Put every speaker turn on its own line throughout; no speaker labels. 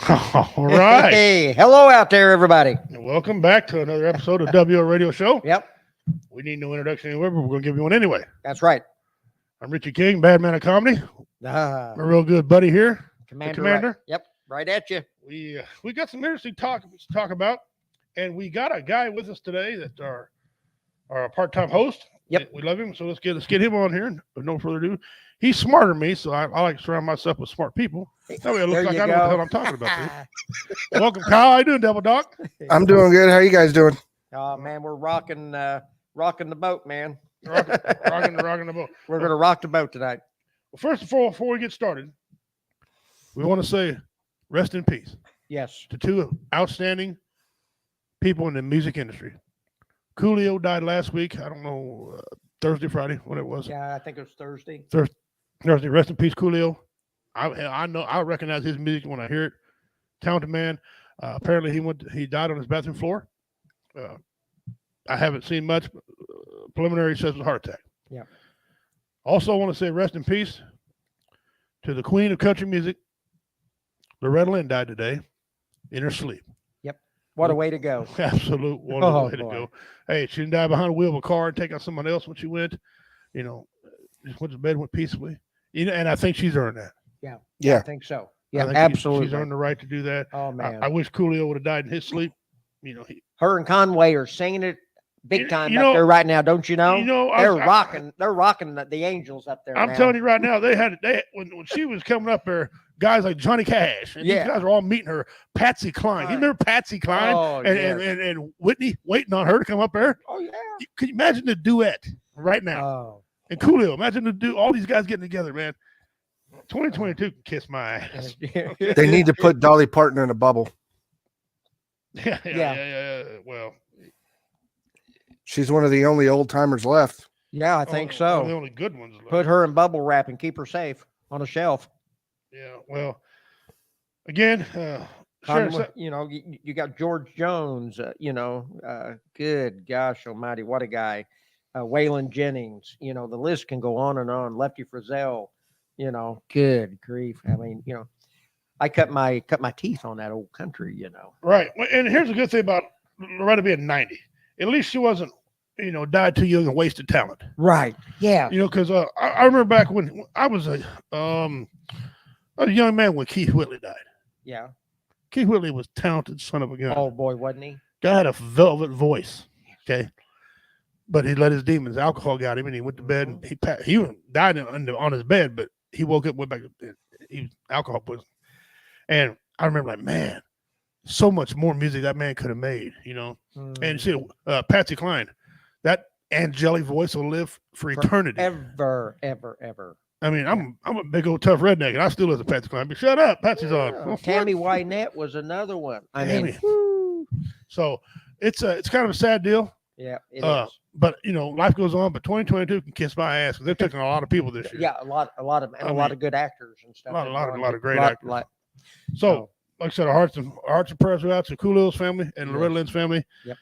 All right.
Hey, hello out there, everybody.
Welcome back to another episode of WO Radio Show.
Yep,
We need no introduction anywhere, but we're going to give you one anyway.
that's right.
I'm Richie King, bad man of comedy.
Ah,
My real good buddy here,
Commander.
the commander.
Right. Yep, right at you.
We got some interesting topics to talk about, and we got a guy with us today that's our part-time host.
Yep.
We love him, so let's get him on here. And with no further ado, he's smarter than me, so I like to surround myself with smart people. That way it
There
looks like
you
I know what the
go.
hell I'm talking about. Dude. Welcome, Kyle. How you doing, Double Doc?
I'm doing good. How you guys doing?
Oh man, we're rocking the boat, man.
Rocking the boat.
We're gonna rock the boat tonight.
Well, first of all, before we get started, we want to say rest in peace
Yes.
to two outstanding people in the music industry. Coolio died last week. I don't know, Thursday, Friday, what it was.
Yeah, I think it was Thursday.
Thursday. Rest in peace, Coolio. I know I recognize his music when I hear it. Talented man. Apparently he died on his bathroom floor. I haven't seen much. Preliminary says it was a heart attack.
Yeah.
Also, I want to say rest in peace to the queen of country music. Loretta Lynn died today in her sleep.
What a way to go.
Absolute wonderful way to
boy.
go. Hey, she didn't die behind the wheel of a car and take out someone else when she went. You know, just went to bed and went peacefully. You know, and I think she's earned that.
I
Yeah.
think so.
I
Yeah,
think
absolutely.
She's earned the right to do that.
Oh man,
I wish Coolio would have died in his sleep. You know,
her and Conway are singing it big time
you
back
know-
there right now. Don't you know? They're
I-
rocking. They're rocking the Angels up there.
I'm
now.
telling you right now, when she was coming up there, guys like Johnny Cash and
Yeah.
these guys are all meeting her. Patsy Cline, you remember Patsy Cline
Oh,
and Whitney waiting on her to come up there?
Oh yeah.
Could you imagine the duet right now?
Oh.
And Coolio, imagine all these guys getting together, man. 2022 can kiss my ass.
They need to put Dolly Parton in a bubble.
Yeah. Well,
She's one of the only old timers left.
Yeah, I think
the
so.
only good ones. Left.
Put her in bubble wrap and keep her safe on a shelf.
Yeah. Well, again,
Conway, you got George Jones. Good gosh almighty, what a guy. Waylon Jennings. The list can go on and on. Lefty Frizzell. Good grief. I mean, I cut my teeth on that old country.
right. Well, and here's the good thing about Loretta being 90. At least she wasn't, died too young and wasted talent.
Right. Yeah.
Because I remember back when I was a young man when Keith Whitley died.
Yeah.
Keith Whitley was a talented son of a gun.
Oh boy, wasn't he?
Guy had a velvet voice. Okay. But he let his demons, alcohol got him, and he went to bed. And he died on his bed, but he woke up, went back. He was alcohol poison. And I remember, like, man, so much more music that man could have made, And see, Patsy Cline, that angelic voice will live for eternity.
Ever.
I mean, I'm a big old tough redneck, and I still listen to Patsy Cline. But shut up, Patsy's on. Well,
Tammy Wynette was another one. I mean,
Tammy. So it's kind of a sad deal.
yeah, it is.
But life goes on. But 2022 can kiss my ass because they've taken a lot of people this year.
Yeah, a lot of good actors and stuff.
A lot of great actors. So,
So,
like I said, our hearts and prayers are out to Coolio's family and Loretta Lynn's family.
Yep.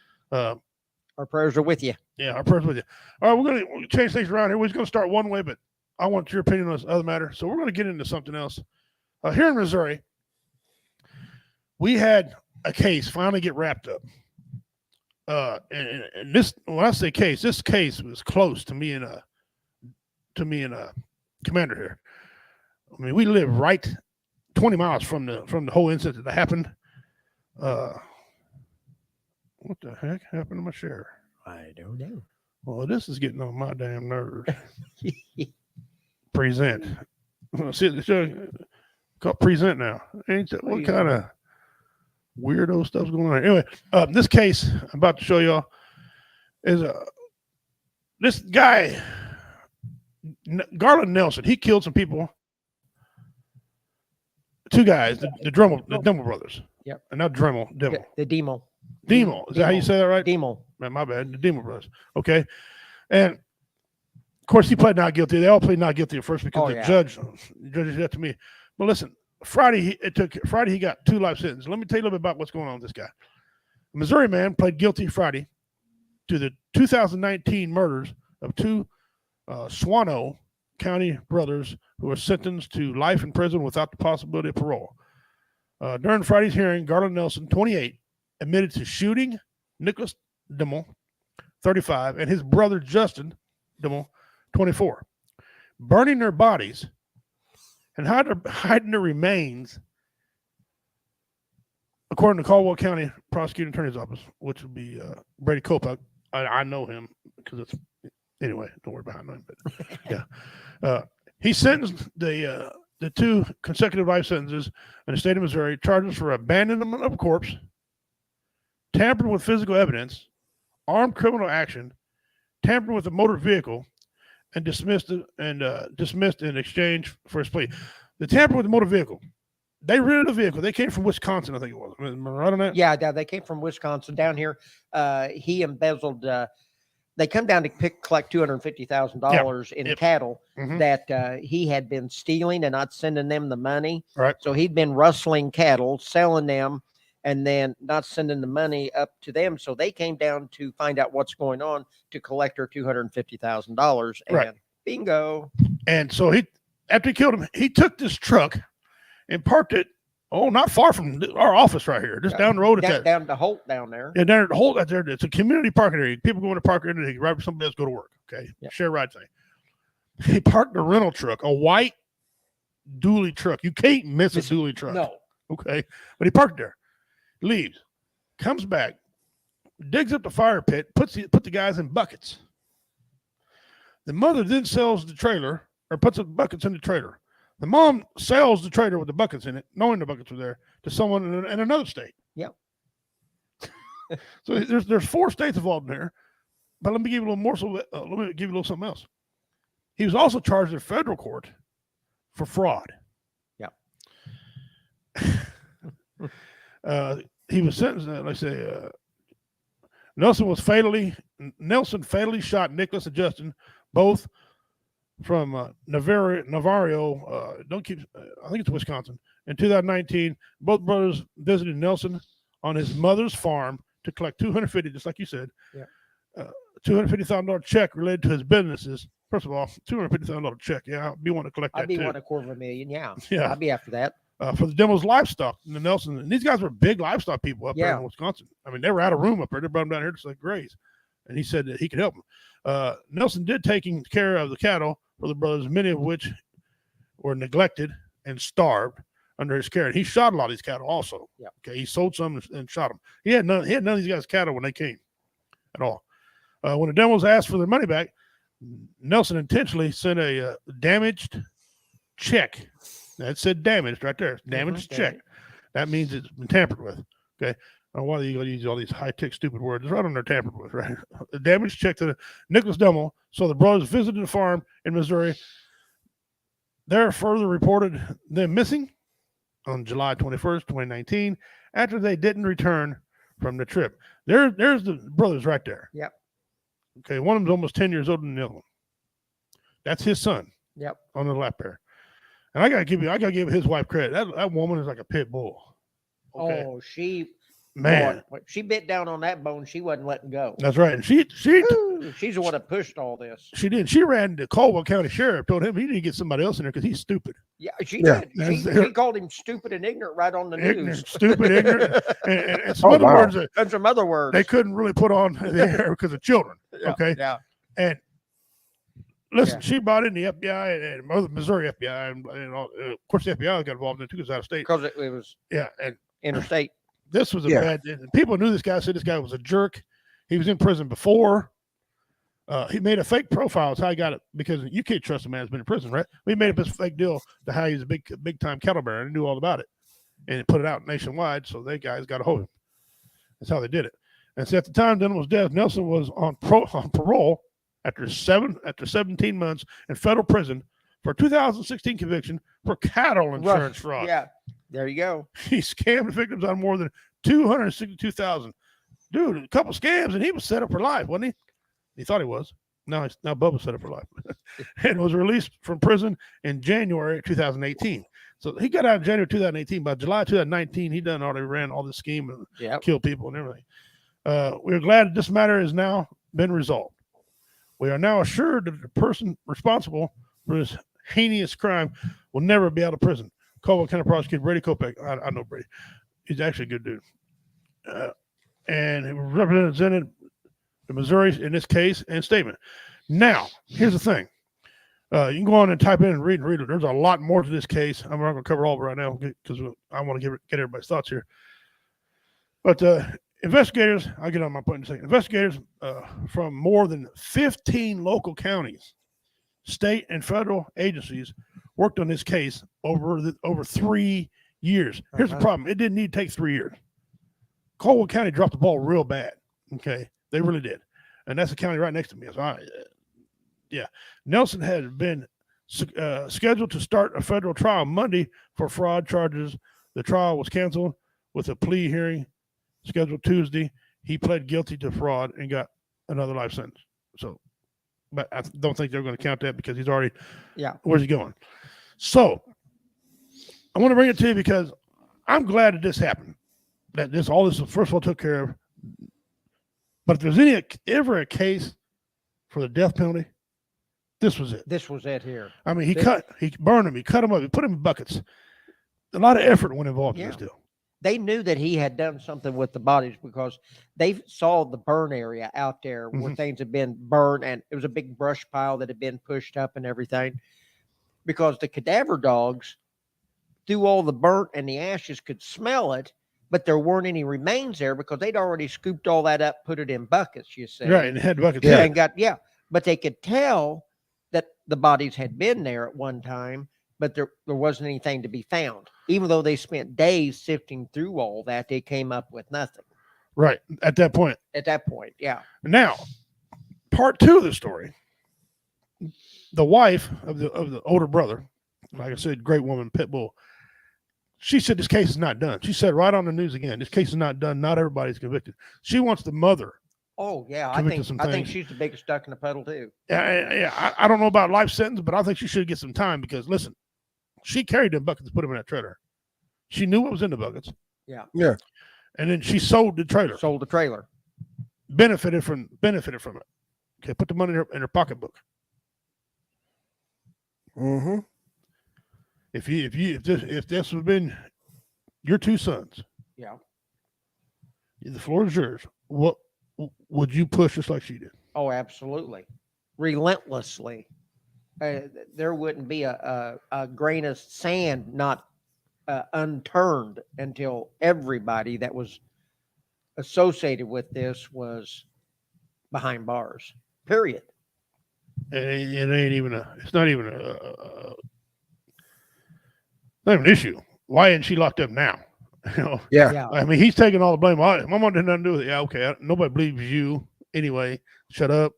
Our
prayers are with you.
Yeah, our prayers with you. All right, we're gonna change things around here. We're just gonna start one way, but I want your opinion on this other matter. So we're gonna get into something else. Here in Missouri, we had a case finally get wrapped up. And this, when I say case, this case was close to me and Commander here. I mean, we live right 20 miles from the whole incident that happened. What the heck happened to my share?
I don't know.
Well, this is getting on my damn nerves. Present. See, it's called present now. What kind of weirdo stuff's going on? Anyway, this case I'm about to show y'all is this guy, Garland Nelson. He killed some people. Two guys, the Dremel brothers.
Yep.
And not Dremel, Demo.
The Demo.
Demo. Is that how you say that right?
Demo.
Man, my bad. The Demo brothers. Okay. And of course, he pled not guilty. They all plead not guilty at first because the judge is that to me. But listen, Friday he got 2 life sentences. Let me tell you a little bit about what's going on with this guy. A Missouri man pled guilty Friday to the 2019 murders of 2 Swano County brothers who were sentenced to life in prison without the possibility of parole. During Friday's hearing, Garland Nelson, 28, admitted to shooting Nicholas Dimmel, 35, and his brother Justin Dimmel, 24, burning their bodies and hiding their remains, according to Caldwell County Prosecuting Attorney's Office, which would be Brady Kopak. I know him because it's anyway. Don't worry about him, but yeah, he sentenced the 2 consecutive life sentences in the state of Missouri, charges for abandonment of a corpse, tampering with physical evidence, armed criminal action, tampering with a motor vehicle, and dismissed in exchange for his plea. The tampering with the motor vehicle. They rented a vehicle. They came from Wisconsin, I think it was. Am I right on that?
Yeah, they came from Wisconsin down here. He embezzled. They come down to collect $250,000 in cattle that he had been stealing and not sending them the money.
Right.
So he'd been rustling cattle, selling them, and then not sending the money up to them. So they came down to find out what's going on to collect her $250,000. And
right.
Bingo.
And so after he killed him, he took this truck and parked it, not far from our office right here, just down the road.
Down to Holt down there.
Yeah, down the Holt out there. It's a community parking area. People go in the park area, they can ride with somebody else, go to work. Okay.
Yep.
Share ride thing. He parked a rental truck, a white dually truck. You can't miss a dually truck.
No.
Okay. But he parked there, leaves, comes back, digs up the fire pit, put the guys in buckets. The mother then sells the trailer or puts the buckets in the trailer. The mom sells the trailer with the buckets in it, knowing the buckets were there, to someone in another state.
Yep.
So there's 4 states involved in there. But let me give you a little more. Let me give you a little something else. He was also charged in federal court for fraud.
Yeah.
He was sentenced. Let's say Nelson fatally shot Nicholas and Justin, both from Navarro. I think it's Wisconsin. In 2019, both brothers visited Nelson on his mother's farm to collect $250,000, just like you said.
Yeah.
$250,000 check related to his businesses. First of all, $250,000 check. Yeah, I'd be wanting to collect that
I'd be
too.
wanting $250,000. Yeah.
Yeah.
I'd be after that.
For the Dimmel's livestock, and the Nelson, and these guys were big livestock people up there in Wisconsin. I mean, they were out of room up there. They brought them down here to like graze, and he said that he could help them. Nelson did taking care of the cattle for the brothers, many of which were neglected and starved under his care. And he shot a lot of these cattle also.
Yeah.
Okay, he sold some and shot them. He had none of these guys' cattle when they came at all. When the Demos asked for their money back, Nelson intentionally sent a damaged check. That said damaged right there. Damaged check. That means it's been tampered with. Okay. I don't know why you gotta use all these high-tech stupid words. It's right on there, tampered with, right? A damaged check to Nicholas Dimmel. So the brothers visited the farm in Missouri. They're further reported them missing on July 21st, 2019, after they didn't return from the trip. There's the brothers right there.
Yep.
Okay. One of them's almost 10 years older than the other one. That's his son.
Yep. On
the lap there. And I gotta give his wife credit. That woman is like a pit bull. Okay?
Oh, she bit down on that bone. She wasn't letting go.
That's right. And she's
the one that pushed all this.
She did. She ran to Caldwell County Sheriff, told him he need to get somebody else in there because he's stupid.
Yeah, she did. She called him stupid and ignorant right on the news.
Stupid, ignorant, and some other words.
And some other words
they couldn't really put on the air because of children. Okay.
Yeah.
And listen, she brought in the FBI and Missouri FBI, and all, of course the FBI got involved in it too because it's out of state.
Because it was
and
interstate.
This was a bad. People knew this guy. Said this guy was a jerk. He was in prison before. He made a fake profile. That's how he got it, because you can't trust a man who's been in prison, right? We made up this fake deal to how he's a big time cattle baron and knew all about it, and put it out nationwide. So they guys got a hold of him. That's how they did it. And so at the time Dennis death, Nelson was on parole after 17 months in federal prison for a 2016 conviction for cattle insurance fraud.
Yeah, there you go.
He scammed victims on more than $262,000. Dude, a couple scams, and he was set up for life, wasn't he? He thought he was. Now Bubba's set up for life. And was released from prison in January 2018. So he got out in January 2018. By July 2019, he already ran all this scheme and killed people and everything. We're glad that this matter has now been resolved. We are now assured that the person responsible for this heinous crime will never be out of prison. Caldwell County prosecutor Brady Kopech. I know Brady. He's actually a good dude. And he represented the Missouri in this case and statement. Now, here's the thing. You can go on and type in and read it. There's a lot more to this case. I'm not going to cover all of it right now because I want to get everybody's thoughts here. But investigators, I'll get on my point in a second. Investigators from more than 15 local counties, state and federal agencies worked on this case over 3 years. Here's the problem. It didn't need to take 3 years. Caldwell County dropped the ball real bad. Okay. They really did. And that's the county right next to me. So Nelson had been scheduled to start a federal trial Monday for fraud charges. The trial was canceled with a plea hearing scheduled Tuesday. He pled guilty to fraud and got another life sentence. So, but I don't think they're going to count that because he's already, where's he going? So, I want to bring it to you because I'm glad that this happened. That all this first of all took care of. But if there's ever a case for the death penalty, this was it.
This was it here.
I mean, he burned him, he cut him up, he put him in buckets. A lot of effort went involved in this deal.
They knew that he had done something with the bodies because they saw the burn area out there where things had been burned, and it was a big brush pile that had been pushed up and everything. Because the cadaver dogs, through all the burnt and the ashes, could smell it, but there weren't any remains there because they'd already scooped all that up, put it in buckets, you see.
Right, and had buckets.
Yeah. And but they could tell that the bodies had been there at one time, but there wasn't anything to be found. Even though they spent days sifting through all that, they came up with nothing.
Right, at that point.
Yeah.
Now, part two of the story, the wife of the older brother, like I said, great woman, Pitbull, she said this case is not done. She said right on the news again, this case is not done. Not everybody's convicted. She wants the mother.
Oh yeah, I think she's the biggest stuck in the puddle too.
Yeah. I don't know about life sentence, but I think she should get some time because listen, she carried them buckets, put them in that trailer. She knew what was in the buckets.
Yeah.
And then she sold the trailer. Benefited from it. Okay, put the money in her pocketbook.
Mm-hmm.
If this would have been your two sons, the floor is yours. What would you push just like she did?
Oh, absolutely, relentlessly. There wouldn't be a grain of sand not unturned until everybody that was associated with this was behind bars. Period.
It ain't even it's not even an issue. Why isn't she locked up now? You know?
Yeah.
I mean, he's taking all the blame. My mom did nothing to do with it. Yeah, okay. Nobody believes you anyway. Shut up.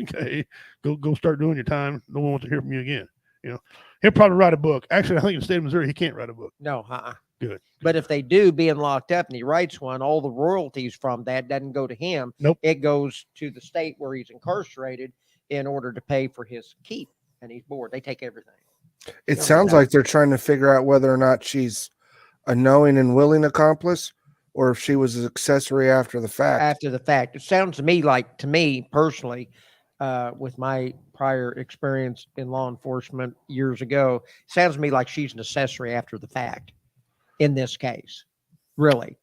Okay. Go start doing your time. No one wants to hear from you again. You know, he'll probably write a book. Actually, I think in the state of Missouri, he can't write a book.
No,
Good.
But if they do, being locked up and he writes one, all the royalties from that doesn't go to him.
Nope.
It goes to the state where he's incarcerated in order to pay for his keep and he's bored. They take everything.
It sounds like they're trying to figure out whether or not she's a knowing and willing accomplice or if she was an accessory after the fact.
After the fact. It sounds to me personally, with my prior experience in law enforcement years ago, sounds to me like she's an accessory after the fact in this case. Really.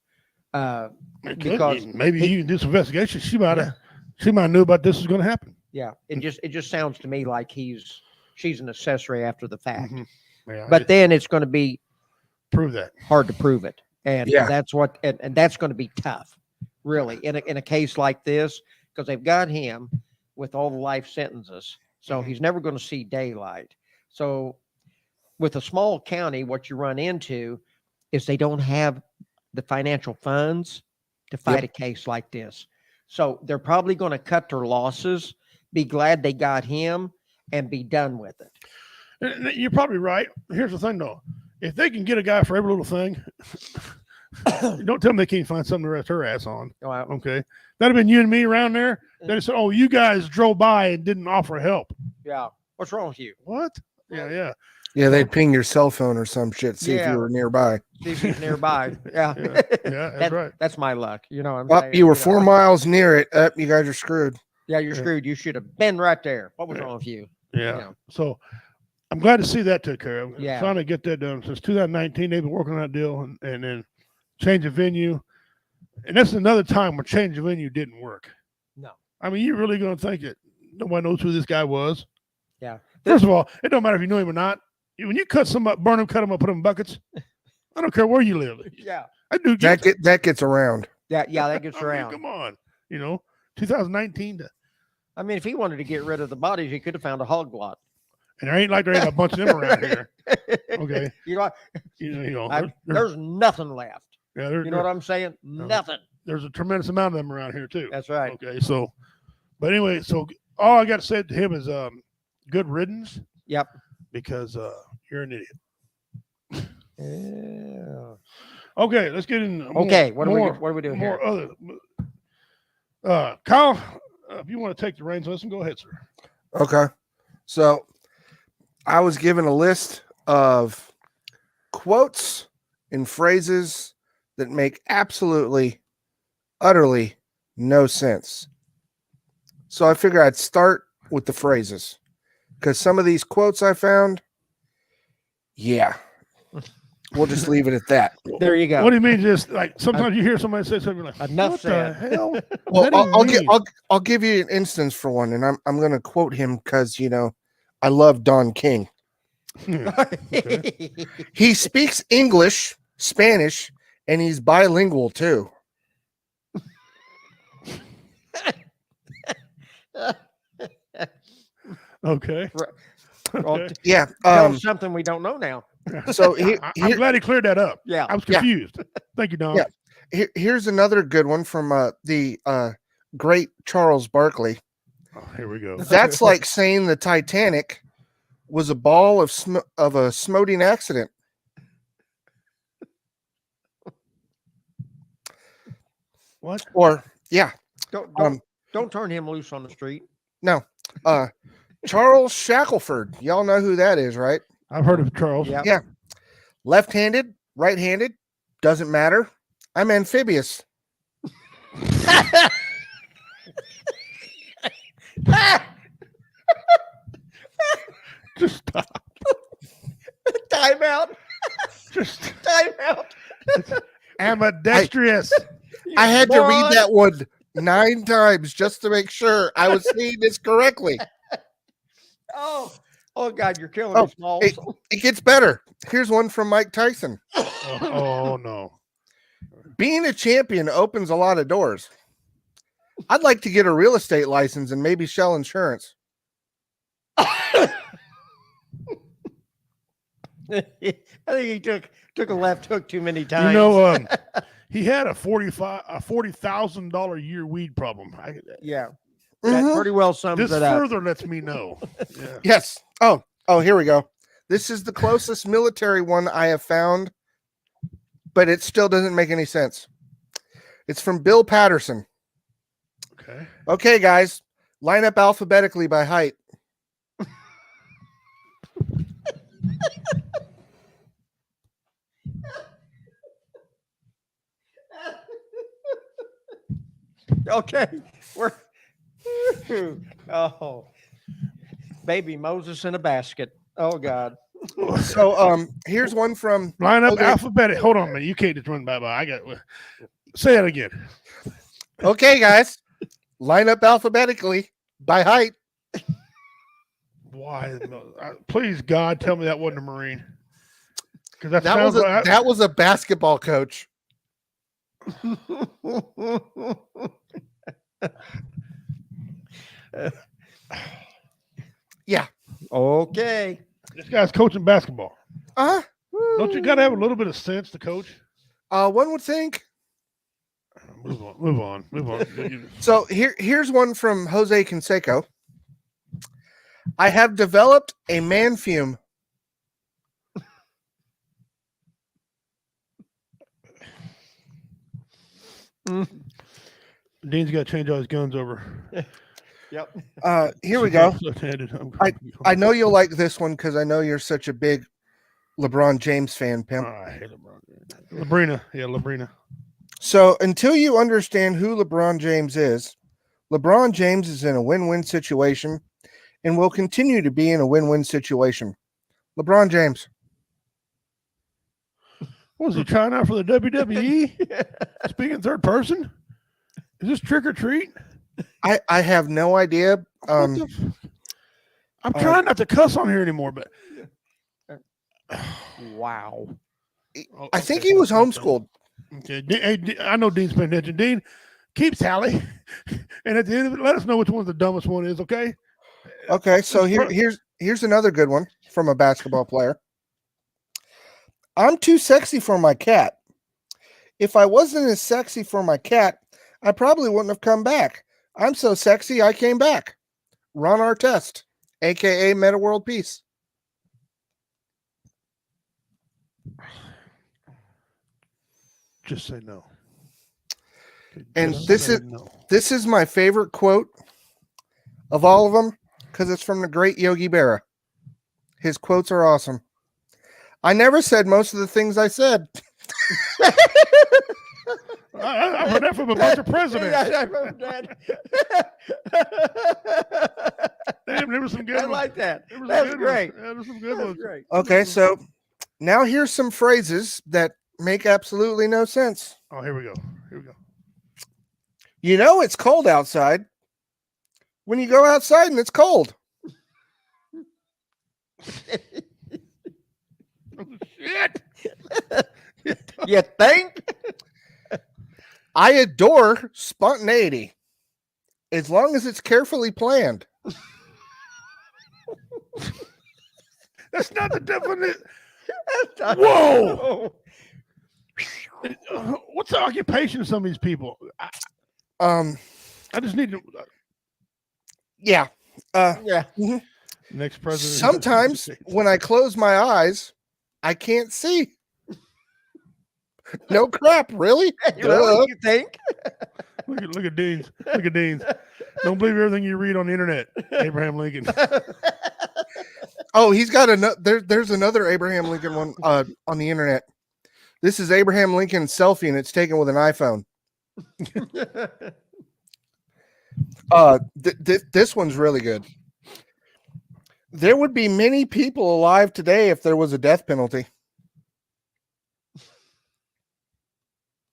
Because
maybe you can do some investigation. She might have knew about this was going to happen.
Yeah. It just sounds to me like she's an accessory after the fact.
Mm-hmm. Yeah,
but then it's going to be
prove that
hard to prove it. And that's what, and that's going to be tough, really, in a case like this, because they've got him with all the life sentences. So he's never going to see daylight. So with a small county, what you run into is they don't have the financial funds to fight a case like this. So they're probably going to cut their losses, be glad they got him, and be done with it.
You're probably right. Here's the thing, though. If they can get a guy for every little thing, don't tell them they can't find something to rest her ass on. Okay. That'd have been you and me around there. They'd have said, oh, you guys drove by and didn't offer help.
Yeah. What's wrong with you?
What? Yeah.
Yeah, they'd ping your cell phone or some shit, see if you were nearby.
See if he's nearby. Yeah.
That's right.
That's my luck. You know what I'm saying?
You were 4 miles near it. You guys are screwed.
Yeah, you're screwed. You should have been right there. What was wrong with you?
Yeah. So I'm glad to see that took care of.
Yeah.
Trying to get that done since 2019. They've been working on that deal, and then change of venue. And that's another time when change of venue didn't work.
No.
I mean, you're really going to think that nobody knows who this guy was?
Yeah.
First of all, it don't matter if you know him or not. When you cut some up, burn them, cut them up, put them in buckets. I don't care where you live.
Yeah.
I do
that gets around.
Yeah, that gets
I mean,
around.
come on, 2019.
I mean, if he wanted to get rid of the bodies, he could have found a hog lot.
And there ain't like there ain't a bunch of them around here. Okay.
There's nothing left.
Yeah,
you know what I'm saying? Nothing.
There's a tremendous amount of them around here too.
That's right.
Okay, so, but anyway, so all I got to say to him is good riddance.
Yep.
Because you're an idiot.
Yeah.
Okay, let's get in.
Okay, what are we doing here?
Kyle, if you want to take the reins, listen, go ahead, sir.
Okay. So I was given a list of quotes and phrases that make absolutely, utterly no sense. So I figure I'd start with the phrases because some of these quotes I found, we'll just leave it at that.
There you go.
What do you mean? Just like sometimes you hear somebody say something like,
enough
"What
said."
the hell?"
Well, I'll give you an instance for one, and I'm going to quote him because I love Don King.
Okay.
He speaks English, Spanish, and he's bilingual too.
Okay.
Well,
Yeah.
tell us something we don't know now.
So
I'm glad he cleared that up.
Yeah.
I was confused. Thank you, Don.
Yeah. Here's another good one from the great Charles Barkley.
Oh, here we go.
That's like saying the Titanic was a ball of a smoting accident.
What?
Or
Don't turn him loose on the street.
no. Charles Shackelford. Y'all know who that is, right?
I've heard of Charles.
Yeah.
Yeah. Left-handed, right-handed, doesn't matter. I'm amphibious.
Just stop.
Time out.
Just
Time out.
ambidextrous.
I had to read that one 9 times just to make sure I was seeing this correctly.
Oh God, you're killing me, Smalls.
It gets better. Here's one from Mike Tyson.
Oh no.
Being a champion opens a lot of doors. I'd like to get a real estate license and maybe sell insurance.
I think he took a left hook too many times.
He had a $40,000 a year weed problem.
Yeah. That pretty well sums
This
it up.
further lets me know. Yeah.
Yes. Oh, here we go. This is the closest military one I have found, but it still doesn't make any sense. It's from Bill Patterson.
Okay.
Okay, guys, line up alphabetically by height.
Okay. Baby Moses in a basket. Oh God.
So here's one from
Line up alphabetic. Hold on a minute. You can't just run by. I got. Say it again.
Okay, guys, line up alphabetically by height.
Why? No, please, God, tell me that wasn't a Marine. Because
that was a basketball coach. Yeah.
Okay.
This guy's coaching basketball.
Uh-huh.
Don't you got to have a little bit of sense to coach?
One would think.
Move on.
So here's one from Jose Canseco. I have developed a man fume.
Dean's got to change all his guns over.
Yep.
Here we go.
Left-handed.
I know you'll like this one because I know you're such a big LeBron James fan, Pimp.
I hate LeBron. Labrina. Yeah, Labrina.
So until you understand who LeBron James is in a win-win situation and will continue to be in a win-win situation. LeBron James.
Was he trying out for the WWE? Speaking third person? Is this trick or treat?
I have no idea.
I'm trying not to cuss on here anymore, but
Wow.
I think he was homeschooled.
Okay, hey, I know Dean's paying attention. Dean, keep tally, and at the end of it, let us know which one the dumbest one is. Okay.
Okay, so here's another good one from a basketball player. I'm too sexy for my cat. If I wasn't as sexy for my cat, I probably wouldn't have come back. I'm so sexy, I came back. Ron Artest, aka Meta World Peace.
Just say no.
And
Just say no.
this is my favorite quote of all of them because it's from the great Yogi Berra. His quotes are awesome. I never said most of the things I said.
I've heard that from a bunch of presidents.
I've heard that.
Damn, there was some good
I
ones.
like that.
There was some
That's
good
great.
ones. Yeah, there's some good
That's
ones.
great.
Okay, so now here's some phrases that make absolutely no sense.
Oh, here we go. Here we go.
You know it's cold outside when you go outside and it's cold.
Shit.
You think?
I adore spontaneity as long as it's carefully planned.
That's not the definition.
That's not-
Whoa. What's the occupation of some of these people? I just need to.
Yeah.
Yeah.
Next president.
Sometimes when I close my eyes, I can't see. No crap, really?
Well, you think?
Look at Dean's. Look at Dean's. Don't believe everything you read on the internet. Abraham Lincoln.
Oh, he's got another. There's another Abraham Lincoln one on the internet. This is Abraham Lincoln's selfie, and it's taken with an iPhone. This one's really good. There would be many people alive today if there was a death penalty.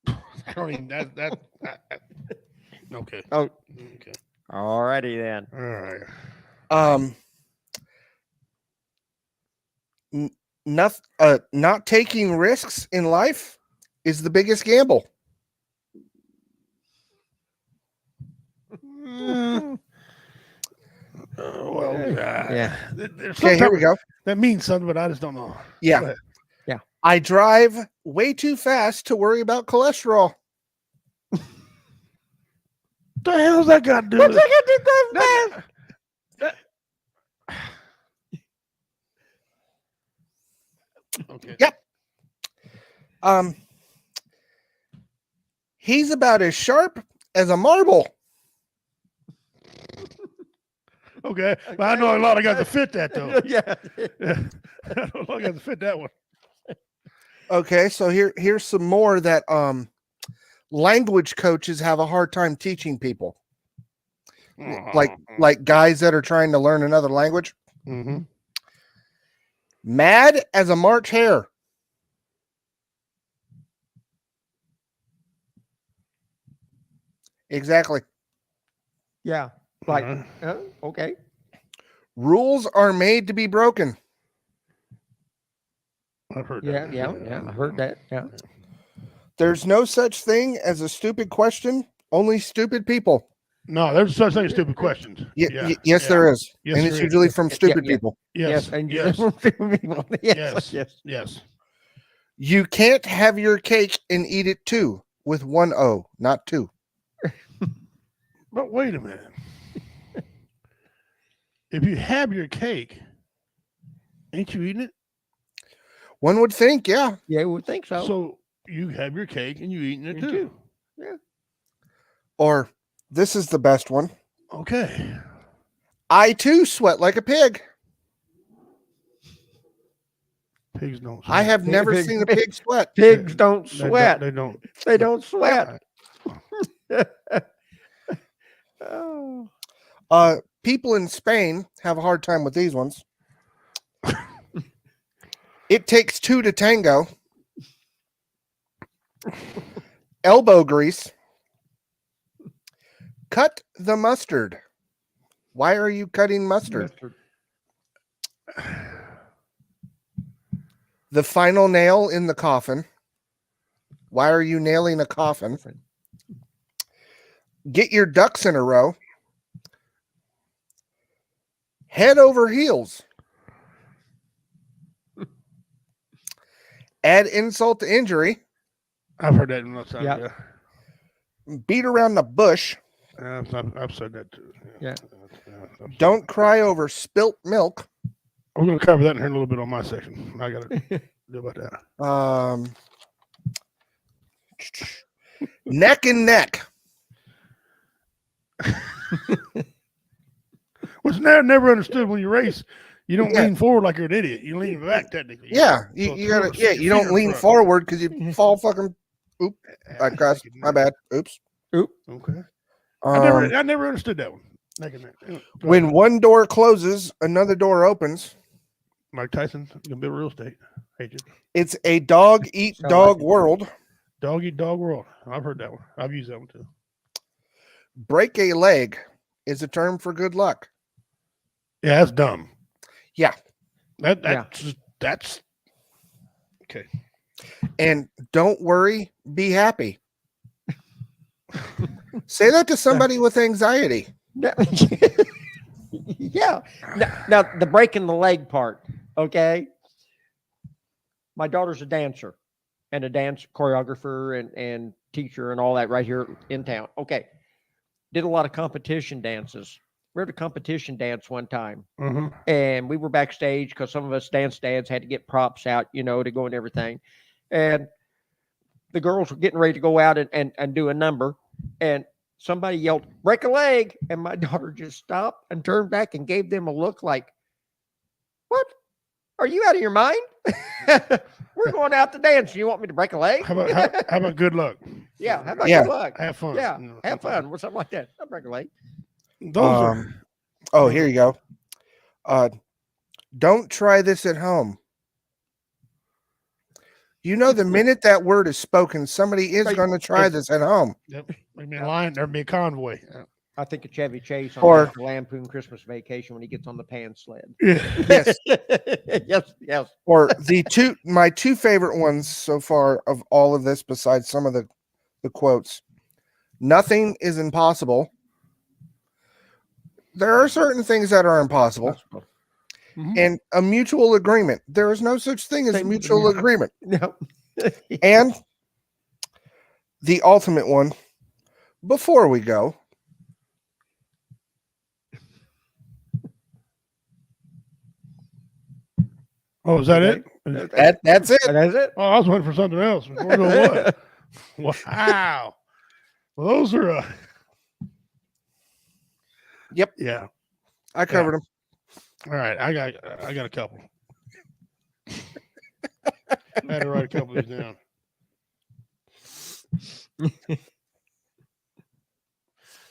I don't even. That okay.
Oh,
Okay.
all righty then.
All right.
Not taking risks in life is the biggest gamble.
Yeah.
Okay, here we go.
That means something, but I just don't know.
Yeah.
Go ahead.
I drive way too fast to worry about cholesterol.
What the hell's that got to do with it? Okay.
Yep. He's about as sharp as a marble.
Okay. But I know a lot of guys that fit that though.
Yeah.
I know a lot of guys that fit that one.
Okay, so here's some more that language coaches have a hard time teaching people. Like guys that are trying to learn another language.
Mm-hmm.
Mad as a March hare. Exactly.
Yeah. Like, okay.
Rules are made to be broken.
I've heard
Yeah,
that.
yeah. I heard that. Yeah.
There's no such thing as a stupid question, only stupid people.
No, there's such thing as stupid questions.
Yes, there is.
Yes,
and it's
there is.
usually from stupid
yeah.
people.
Yes.
And
Yes.
people.
Yes.
Yes.
Yes.
You can't have your cake and eat it too with one O, not two.
But wait a minute. If you have your cake, ain't you eating it?
One would think, yeah.
Yeah, we would think so.
So you have your cake and you eating it
You
too.
do. Yeah.
Or this is the best one.
Okay.
I too sweat like a pig.
Pigs don't.
I have never
Pigs-
seen a pig sweat.
Pigs don't
They don't-
sweat.
They don't.
They don't sweat. Oh.
People in Spain have a hard time with these ones. It takes two to tango. Elbow grease. Cut the mustard. Why are you cutting mustard? The final nail in the coffin. Why are you nailing a coffin? Get your ducks in a row. Head over heels. Add insult to injury.
I've heard that in the time.
Yeah.
Yeah.
Beat around the bush.
I've said that too.
Yeah.
Don't cry over spilt milk.
We're going to cover that in here a little bit on my section. I got to do about that.
Neck and neck.
Which never understood when you race. You don't lean forward like you're an idiot. You lean back technically.
Yeah,
So
you gotta. Yeah, you don't lean forward because you fall fucking. Oop! I crossed. My bad. Oops.
Oop.
Okay. I never understood that one. Neck and neck.
When one door closes, another door opens.
Mike Tyson gonna build real estate. Hate you.
It's a dog eat dog world.
Dog eat dog world. I've heard that one. I've used that one too.
Break a leg is a term for good luck.
Yeah, that's dumb.
Yeah.
That's okay.
And don't worry, be happy. Say that to somebody with anxiety.
Yeah. Now, the breaking the leg part, okay? My daughter's a dancer and a dance choreographer and teacher and all that right here in town. Okay. Did a lot of competition dances. We were at a competition dance one time, and we were backstage because some of us dance dads had to get props out, to go and everything. And the girls were getting ready to go out and do a number, and somebody yelled, "Break a leg." And my daughter just stopped and turned back and gave them a look like, "What? Are you out of your mind? We're going out to dance. You want me to break a leg?"
How about good luck?
Yeah. How about good luck?
Have fun.
Yeah. Have fun or something like that. I'll break a leg.
Here you go. Don't try this at home. The minute that word is spoken, somebody is going to try this at home.
Yep. There'd be a line. There'd be a convoy.
I think of Chevy Chase on National Lampoon Christmas Vacation when he gets on the pan sled.
Yes.
Yes.
Or my two favorite ones so far of all of this, besides some of the quotes. Nothing is impossible. There are certain things that are impossible. And a mutual agreement. There is no such thing as a mutual agreement.
No.
And the ultimate one, before we go.
Oh, is that it?
That's it.
That's it.
Oh, I was waiting for something else. What? Wow. Well, those are.
Yep.
Yeah.
I covered them.
All right. I got a couple. I had to write a couple of these down.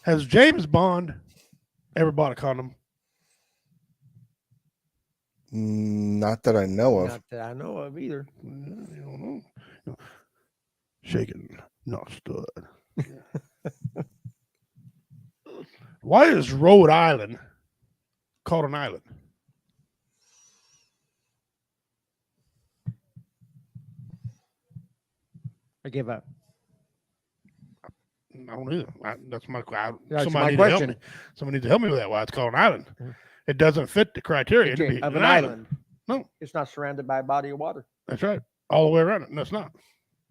Has James Bond ever bought a condom?
Not that I know of.
Not that I know of either.
I don't know. Shaken, not stood. Why is Rhode Island called an island?
I give up.
I don't either. That's my
question.
Somebody needs to help me with that. Why it's called an island? It doesn't fit the criteria to be
of an island.
No,
it's not surrounded by a body of water.
That's right. All the way around it. No, it's not.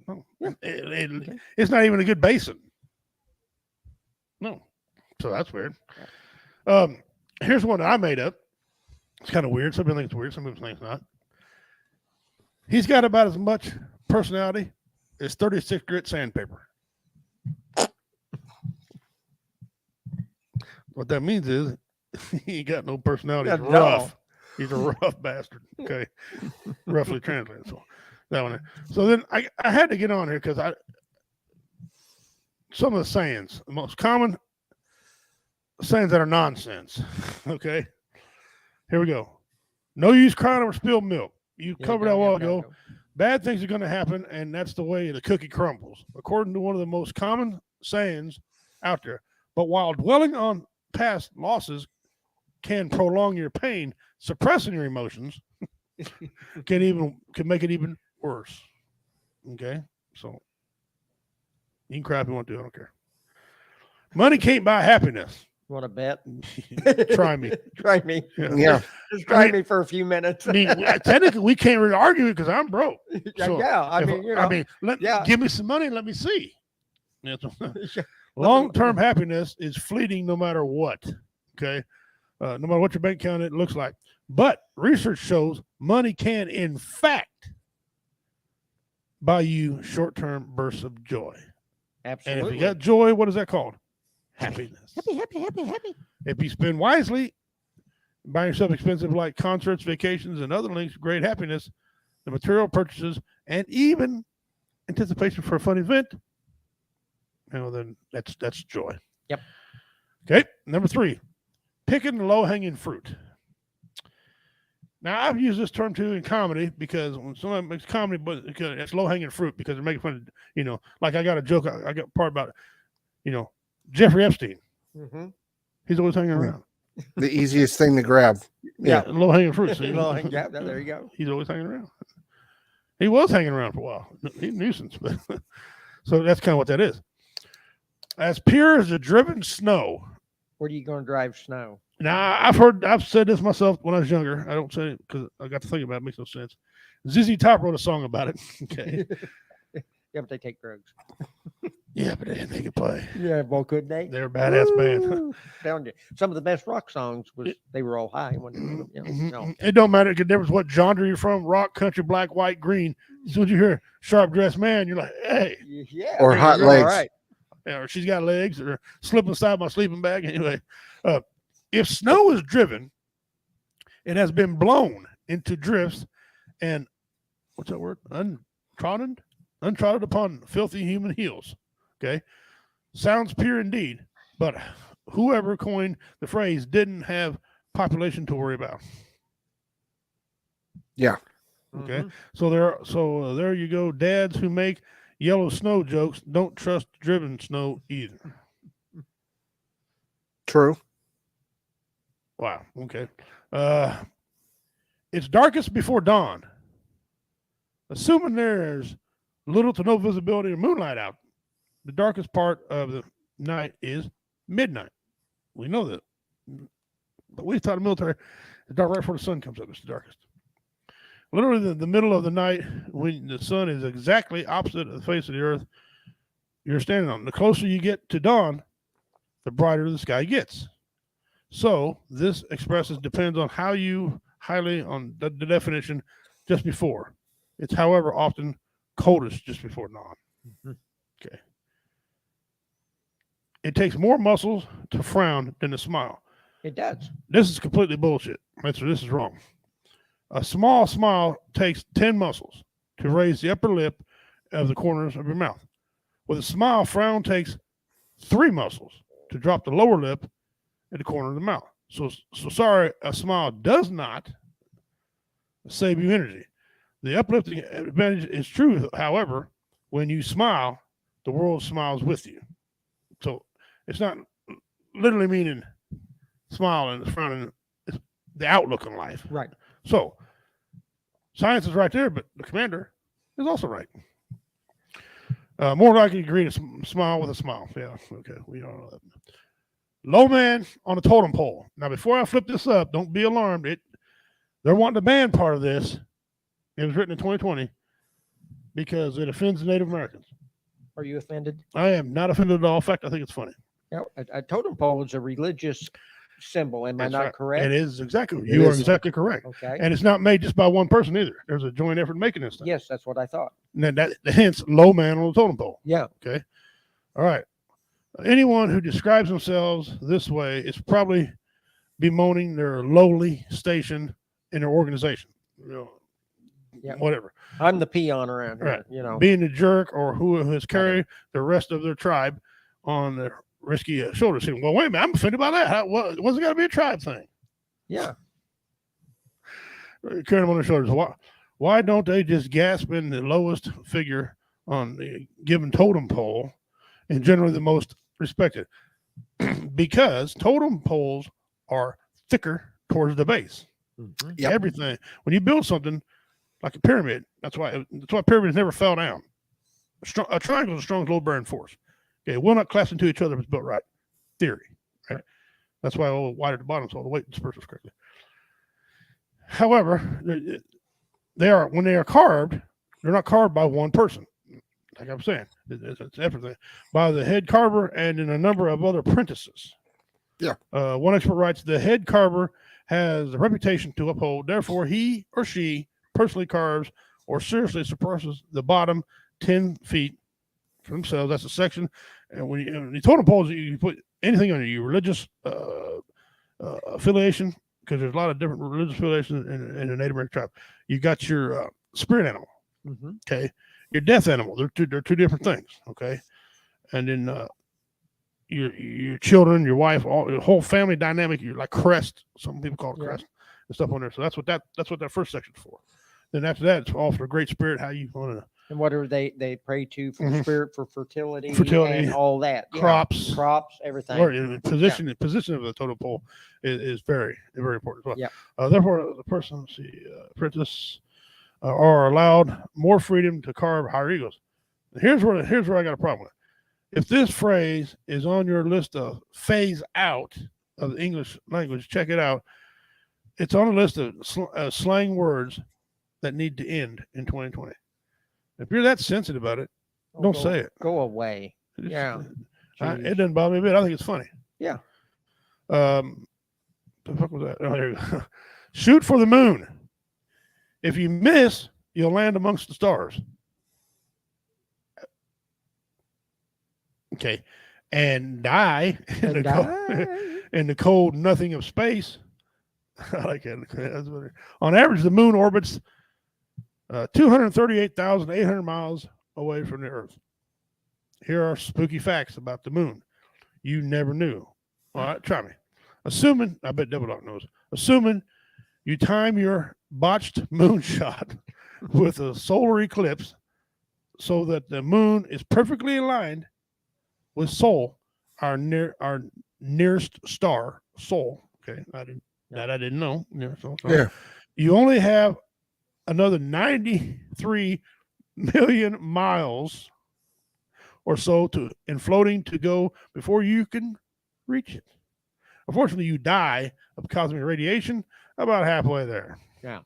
No, it's not even a good basin. No, so that's weird. Here's one that I made up. It's kind of weird. Some people think it's weird. Some people think it's not. He's got about as much personality as 36 grit sandpaper. What that means is he ain't got no personality. He's rough. He's a rough bastard. Okay, roughly translated. So that one. So then I had to get on here because some of the sayings, the most common sayings that are nonsense. Okay, here we go. No use crying over spilled milk. You
Yeah,
covered
go,
that a while
yeah,
ago.
go.
Bad things are going to happen, and that's the way the cookie crumbles, according to one of the most common sayings out there. But while dwelling on past losses can prolong your pain, suppressing your emotions can make it even worse. Okay, so you can cry if you want to. I don't care. Money can't buy happiness.
Want to bet?
Try me.
Try me.
Yeah.
Just try
mean-
me for a few minutes.
I mean, technically, we can't really argue it because I'm broke.
yeah,
So,
yeah. I mean, you know. yeah.
give me some money and let me see. That's-
Yeah.
Long-term happiness is fleeting no matter what. Okay, no matter what your bank account it looks like. But research shows money can, in fact, buy you short-term bursts of joy.
Absolutely.
And if you got joy, what is that called? Happiness.
happy.
If you spend wisely, buying yourself expensive like concerts, vacations, and other links, great happiness, the material purchases, and even anticipation for a fun event, then that's joy.
Yep.
Okay. Number 3, picking the low-hanging fruit. Now, I've used this term too in comedy because when someone makes comedy, but it's low-hanging fruit because they're making fun of, like I got a joke, I got a part about, Jeffrey Epstein.
Mm-hmm.
He's always hanging around.
The easiest thing to grab.
Yeah, low-hanging fruit. See?
Yeah, there you go.
He's always hanging around. He was hanging around for a while. He's a nuisance, but so that's kind of what that is. As pure as the driven snow.
Where are you going to drive snow?
Now, I've said this myself when I was younger. I don't say it because I got to think about it. It makes no sense. ZZ Top wrote a song about it. Okay.
Yeah, but they take drugs.
Yeah, but they could play.
Yeah, well, couldn't they?
They're a badass band.
Woo! Telling you, some of the best rock songs was they were all high. When no.
It don't matter. It difference what genre you're from, rock, country, black, white, green. As soon as you hear sharp dressed man, you're like, hey.
Yeah.
Or hot legs.
All right.
Yeah, or she's got legs, or slip inside my sleeping bag. Anyway, if snow is driven, it has been blown into drifts and what's that word? Untrodden upon filthy human heels. Okay. Sounds pure indeed, but whoever coined the phrase didn't have population to worry about.
Yeah.
Okay.
Mhm.
There you go. Dads who make yellow snow jokes don't trust driven snow either.
True.
Wow. Okay. It's darkest before dawn. Assuming there's little to no visibility or moonlight out, the darkest part of the night is midnight. We know that. But we taught the military, it's dark right before the sun comes up. It's the darkest. Literally the middle of the night when the sun is exactly opposite of the face of the earth you're standing on. The closer you get to dawn, the brighter the sky gets. So this depends on how you highly on the definition just before. It's, however, often coldest just before dawn.
Mhm.
Okay. It takes more muscles to frown than to smile.
It does.
This is completely bullshit. This is wrong. A small smile takes 10 muscles to raise the upper lip of the corners of your mouth. With a smile, frown takes 3 muscles to drop the lower lip at the corner of the mouth. So sorry, a smile does not save you energy. The uplifting advantage is true, however, when you smile, the world smiles with you. So it's not literally meaning smile and frowning, it's the outlook on life.
Right.
So science is right there, but the commander is also right. More likely to greet a smile with a smile. Yeah, okay, we all know that. Low man on a totem pole. Now, before I flip this up, don't be alarmed. They're wanting to ban part of this. It was written in 2020 because it offends Native Americans.
Are you offended?
I am not offended at all. In fact, I think it's funny.
Yeah, a totem pole is a religious symbol. Am I
That's
not
right.
correct?
It is exactly.
It
You are
is.
exactly correct.
Okay.
And it's not made just by one person either. There's a joint effort making this thing.
Yes, that's what I thought.
And hence low man on the totem pole.
Yeah.
Okay. All right. Anyone who describes themselves this way is probably bemoaning their lowly station in their organization.
Yeah.
Whatever.
I'm the peon around here.
Right.
You know.
Being a jerk or who has carried the rest of their tribe on their risky shoulders. Saying, well, wait a minute, I'm offended by that. What's it got to be a tribe thing?
Yeah.
Carrying them on their shoulders. Why don't they just gasp in the lowest figure on the given totem pole and generally the most respected? Because totem poles are thicker towards the base.
Mhm.
Yep.
Everything. When you build something like a pyramid, that's why pyramids never fell down. A triangle is a strong load bearing force. Okay, it will not collapse into each other if it's built right. Theory. Right? That's why all the wide at the bottom, so all the weight disperses correctly. However, they are when they are carved, they're not carved by one person. Like I'm saying, it's everything by the head carver and in a number of other apprentices.
Yeah.
One expert writes, the head carver has a reputation to uphold. Therefore, he or she personally carves or seriously suppresses the bottom 10 feet for themselves. That's a section. And when you totem poles, you put anything on your religious affiliation, because there's a lot of different religious affiliations in the Native American tribe. You got your spirit animal, okay, your death animal. They're two different things, okay, and then your children, your wife, your whole family dynamic. You're like crest. Some people call it crest and stuff on there. So that's what that first section's for. Then after that, it's all for the great spirit. How you want to.
And what are they pray to for spirit, for fertility,
Fertility,
and all that?
crops,
everything.
Or position of the totem pole is very, very important as well.
Yeah.
Therefore, the person, apprentice, are allowed more freedom to carve higher egos. Here's where I got a problem with it. If this phrase is on your list of phase out of the English language, check it out. It's on a list of slang words that need to end in 2020. If you're that sensitive about it, don't say it.
Go away.
It
It
doesn't bother me a bit. I think it's funny.
Yeah.
The fuck was that? Oh, there you go. Shoot for the moon. If you miss, you'll land amongst the stars. Okay. And die in the cold nothing of space. I like that. On average, the moon orbits 238,800 miles away from the Earth. Here are spooky facts about the moon you never knew. All right, try me. Assuming, I bet Double Dog knows, assuming you time your botched moonshot with a solar eclipse so that the moon is perfectly aligned with Sol, our nearest star, Sol. Okay, I didn't know. Yeah. You only have another 93 million miles or so in floating to go before you can reach it. Unfortunately, you die of cosmic radiation about halfway there.
Yeah.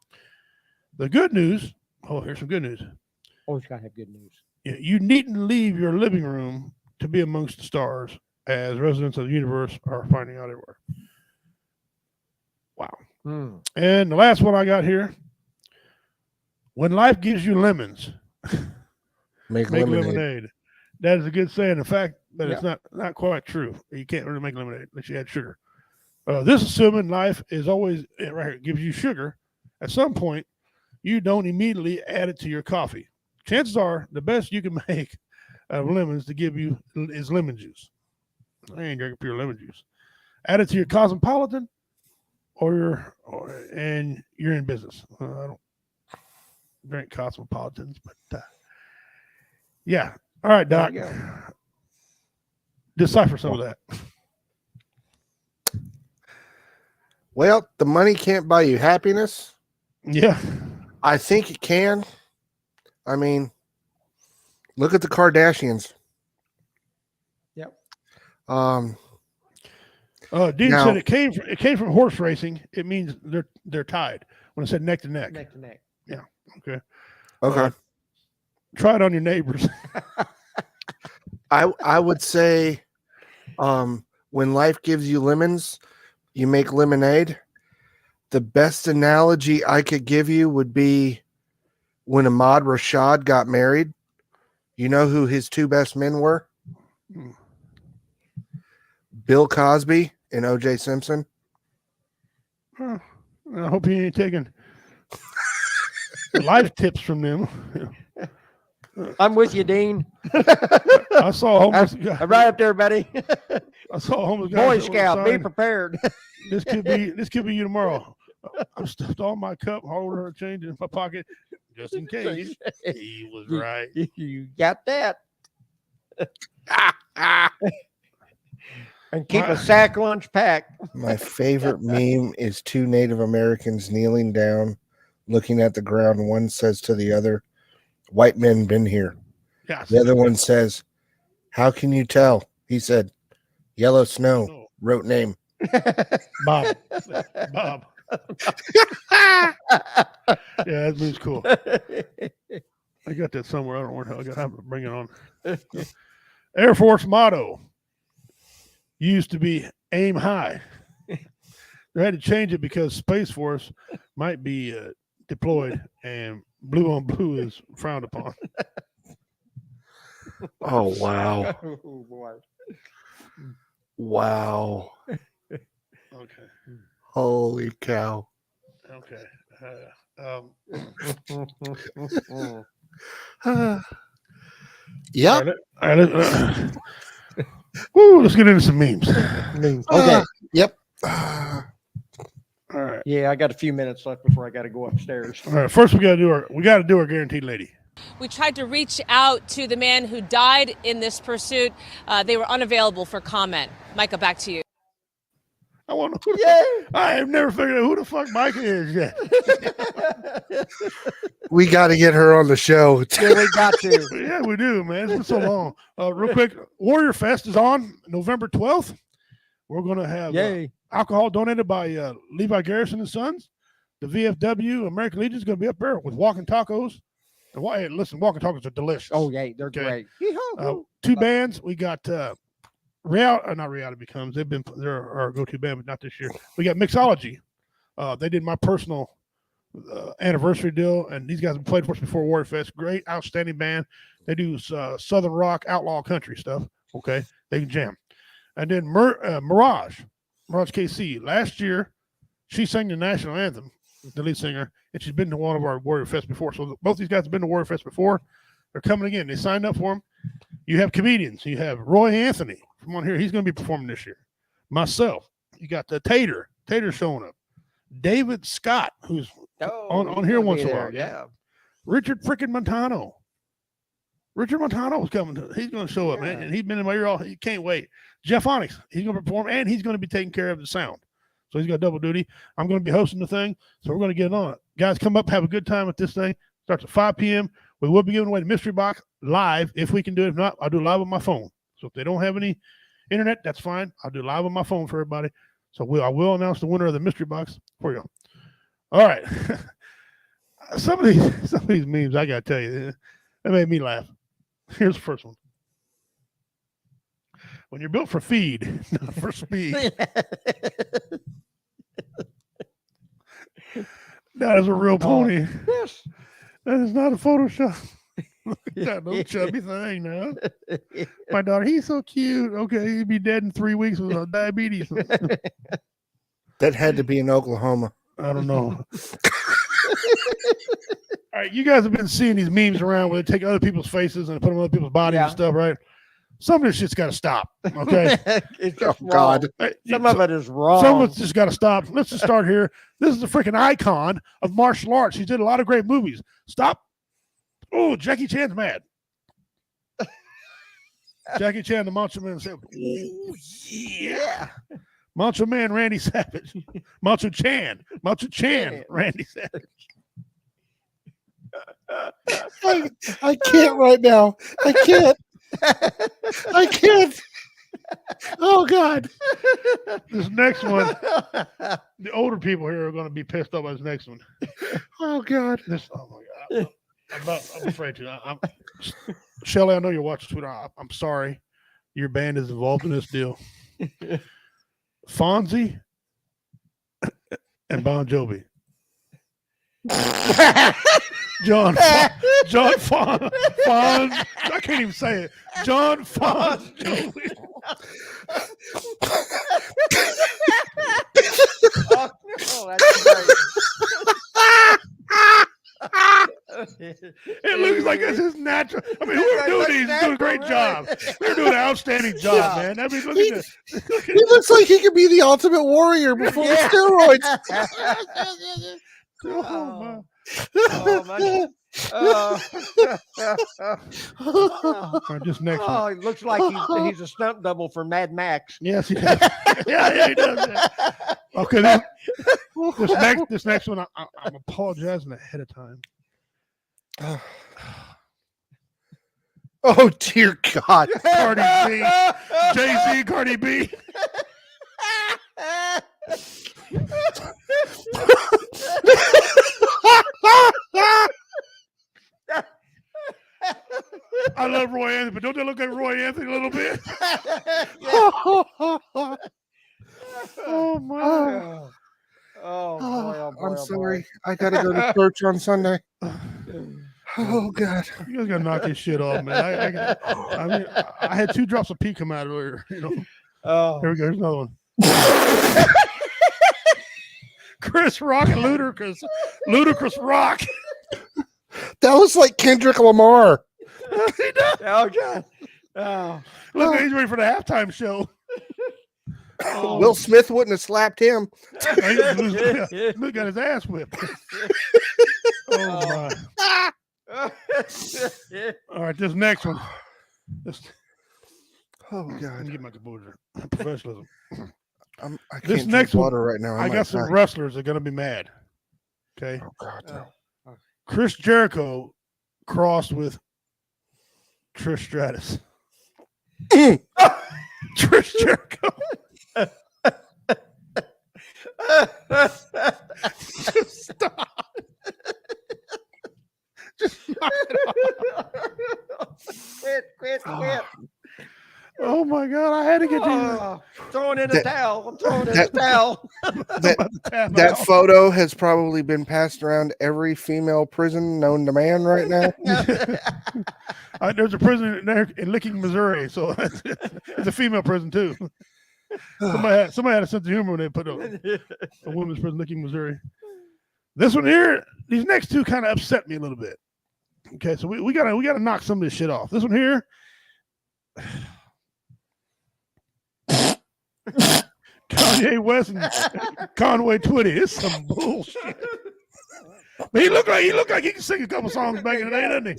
The good news. Oh, here's some good news.
Always gotta have good news.
You needn't leave your living room to be amongst the stars, as residents of the universe are finding out everywhere. Wow. And the last one I got here. When life gives you lemons,
make lemonade.
That is a good saying. In fact, but it's not quite true. You can't really make lemonade unless you add sugar. This assuming life is always right here, gives you sugar. At some point, you don't immediately add it to your coffee. Chances are the best you can make out of lemons to give you is lemon juice. I ain't drinking pure lemon juice. Add it to your Cosmopolitan, and you're in business. I don't drink Cosmopolitans, but yeah. All right, Doc. Decipher some of that.
Well, the money can't buy you happiness.
Yeah.
I think it can. I mean, look at the Kardashians.
Yep.
Dean said it came from horse racing. It means they're tied. When I said neck to neck.
Neck to neck.
Yeah. Okay.
Try
it on your neighbors.
I would say, when life gives you lemons, you make lemonade. The best analogy I could give you would be when Ahmad Rashad got married. You know who his two best men were? Bill Cosby and O.J. Simpson.
I hope he ain't taking life tips from them.
I'm with you, Dean.
I saw a homeless guy.
Right up there, buddy.
I saw a homeless guy.
Boy Scout, be prepared.
This could be you tomorrow. I stuffed all my cup, holder, change in my pocket. just in case. He was right.
You got that. And keep a sack lunch packed.
My favorite meme is two Native Americans kneeling down, looking at the ground. One says to the other, "White men been here."
Yeah,
The other one says, "How can you tell?" He said, "Yellow snow, wrote name."
Bob. Bob. Yeah, that means cool. I got that somewhere. I don't know where I got to bring it on. Air Force motto used to be aim high. They had to change it because Space Force might be deployed and blue on blue is frowned upon.
Oh, wow.
Oh, boy.
Wow.
Okay.
Holy cow.
Okay.
Yep.
All right, woo, let's get into some memes.
Okay.
Yep.
All right.
Yeah, I got a few minutes left before I got to go upstairs.
All right. First, we got to do our guaranteed lady.
We tried to reach out to the man who died in this pursuit. They were unavailable for comment. Micah, back to you.
I want to. Yeah. I have never figured out who the fuck Micah is yet.
We got to get her on the show.
Yeah, we got to.
Yeah, we do, man. It's been so long. Real quick, Warrior Fest is on November 12th. We're going to have alcohol donated by Levi Garrison and Sons. The VFW American Legion is going to be up there with walking tacos. Hey, listen, walking tacos are delicious.
Oh, yeah, they're great.
Two bands. We got not Reality Becomes. They're our go-to band, but not this year. We got Mixology. They did my personal anniversary deal, and these guys have played for us before Warrior Fest. Great, outstanding band. They do southern rock, outlaw country stuff. Okay, they can jam. And then Mirage KC. Last year, she sang the national anthem, the lead singer, and she's been to one of our Warrior Fest before. So both these guys have been to Warrior Fest before. They're coming again. They signed up for them. You have comedians. You have Roy Anthony from on here. He's going to be performing this year. Myself. You got the Tater. Tater showing up. David Scott, who's on here once in a while.
Yeah.
Richard freaking Montano. Richard Montano is coming. He's going to show up, man. And he's been in my ear all. He can't wait. Jeff Onyx. He's going to perform, and he's going to be taking care of the sound. So he's got double duty. I'm going to be hosting the thing, so we're going to get on it. Guys, come up, have a good time at this thing. Starts at 5 p.m. We will be giving away the mystery box live if we can do it. If not, I'll do it live on my phone. So if they don't have any internet, that's fine. I'll do it live on my phone for everybody. So I will announce the winner of the mystery box for you. All right. Some of these memes, I got to tell you, that made me laugh. Here's the first one. When you're built for feed, not for speed. That is a real pony.
Yes.
That is not a Photoshop. Look at that little chubby thing now. My daughter, he's so cute. Okay, he'd be dead in 3 weeks with diabetes.
That had to be in Oklahoma.
I don't know. All right, you guys have been seeing these memes around where they take other people's faces and put them on other people's bodies and stuff, right? Some of this shit's got to stop, okay?
It's just God. Some of it is wrong.
Some of it's just got to stop. Let's just start here. This is a freaking icon of martial arts. He did a lot of great movies. Stop. Oh, Jackie Chan's mad. Jackie Chan, the Macho Man, said, "Oh yeah." Macho Man, Randy Savage. Macho Chan, Randy Savage.
I can't right now. I can't. I can't. Oh God.
This next one, the older people here are going to be pissed off by this next one.
Oh God.
Oh my God. I'm afraid to. Shelly, I know you're watching Twitter. I'm sorry. Your band is involved in this deal. Fonzie and Bon Jovi. John Fon. I can't even say it. John Fon Jovi.
Oh, that's great.
It looks like this is natural. I mean, whoever doing these is doing a great job. They're doing an outstanding job, man. I mean, look at this.
He looks like he could be the Ultimate Warrior before the steroids.
Oh,
Oh my. Oh.
All right, this next
Oh,
one.
it looks like he's a stunt double for Mad Max.
Yes, he does. Yeah, he does. Yeah. Okay, this next one, I'm apologizing ahead of time.
Oh dear God.
Cardi B, Jay-Z, Cardi B. I love Roy Anthony, but don't they look like Roy Anthony a little bit? Oh my!
Oh boy! Oh boy!
I'm
oh,
sorry. I gotta go to church on Sunday. Oh God!
You guys gotta knock this shit off, man. I mean, I had 2 drops of pee come out earlier. You know.
Oh.
Here we go. Here's another one. Chris Rock and Ludacris Rock.
That was like Kendrick Lamar.
Oh God! Oh.
Look, he's ready for the halftime show.
Oh.
Will Smith wouldn't have slapped him.
Look at his ass whipped. Oh my! All right, this next one.
Oh
Let
God!
me get my composure. Professionalism.
I can't
This
drink
next one,
water right now.
I got some
die.
wrestlers that are gonna be mad. Okay.
Oh God! No.
Chris Jericho crossed with Trish Stratus. Trish Jericho. Just stop. Just knock it off.
Quit!
Oh my God! I had to get you.
Oh, throwing in a
That-
towel. I'm throwing in a towel.
That photo has probably been passed around every female prison known to man right now.
There's a prison there in Licking, Missouri, so it's a female prison too. Somebody had a sense of humor when they put a women's prison, Licking, Missouri. This one here, these next 2 kind of upset me a little bit. Okay, so we gotta knock some of this shit off. This one here. Kanye West and Conway Twitty. It's some bullshit. But he looked like he can sing a couple songs back in the day, doesn't he?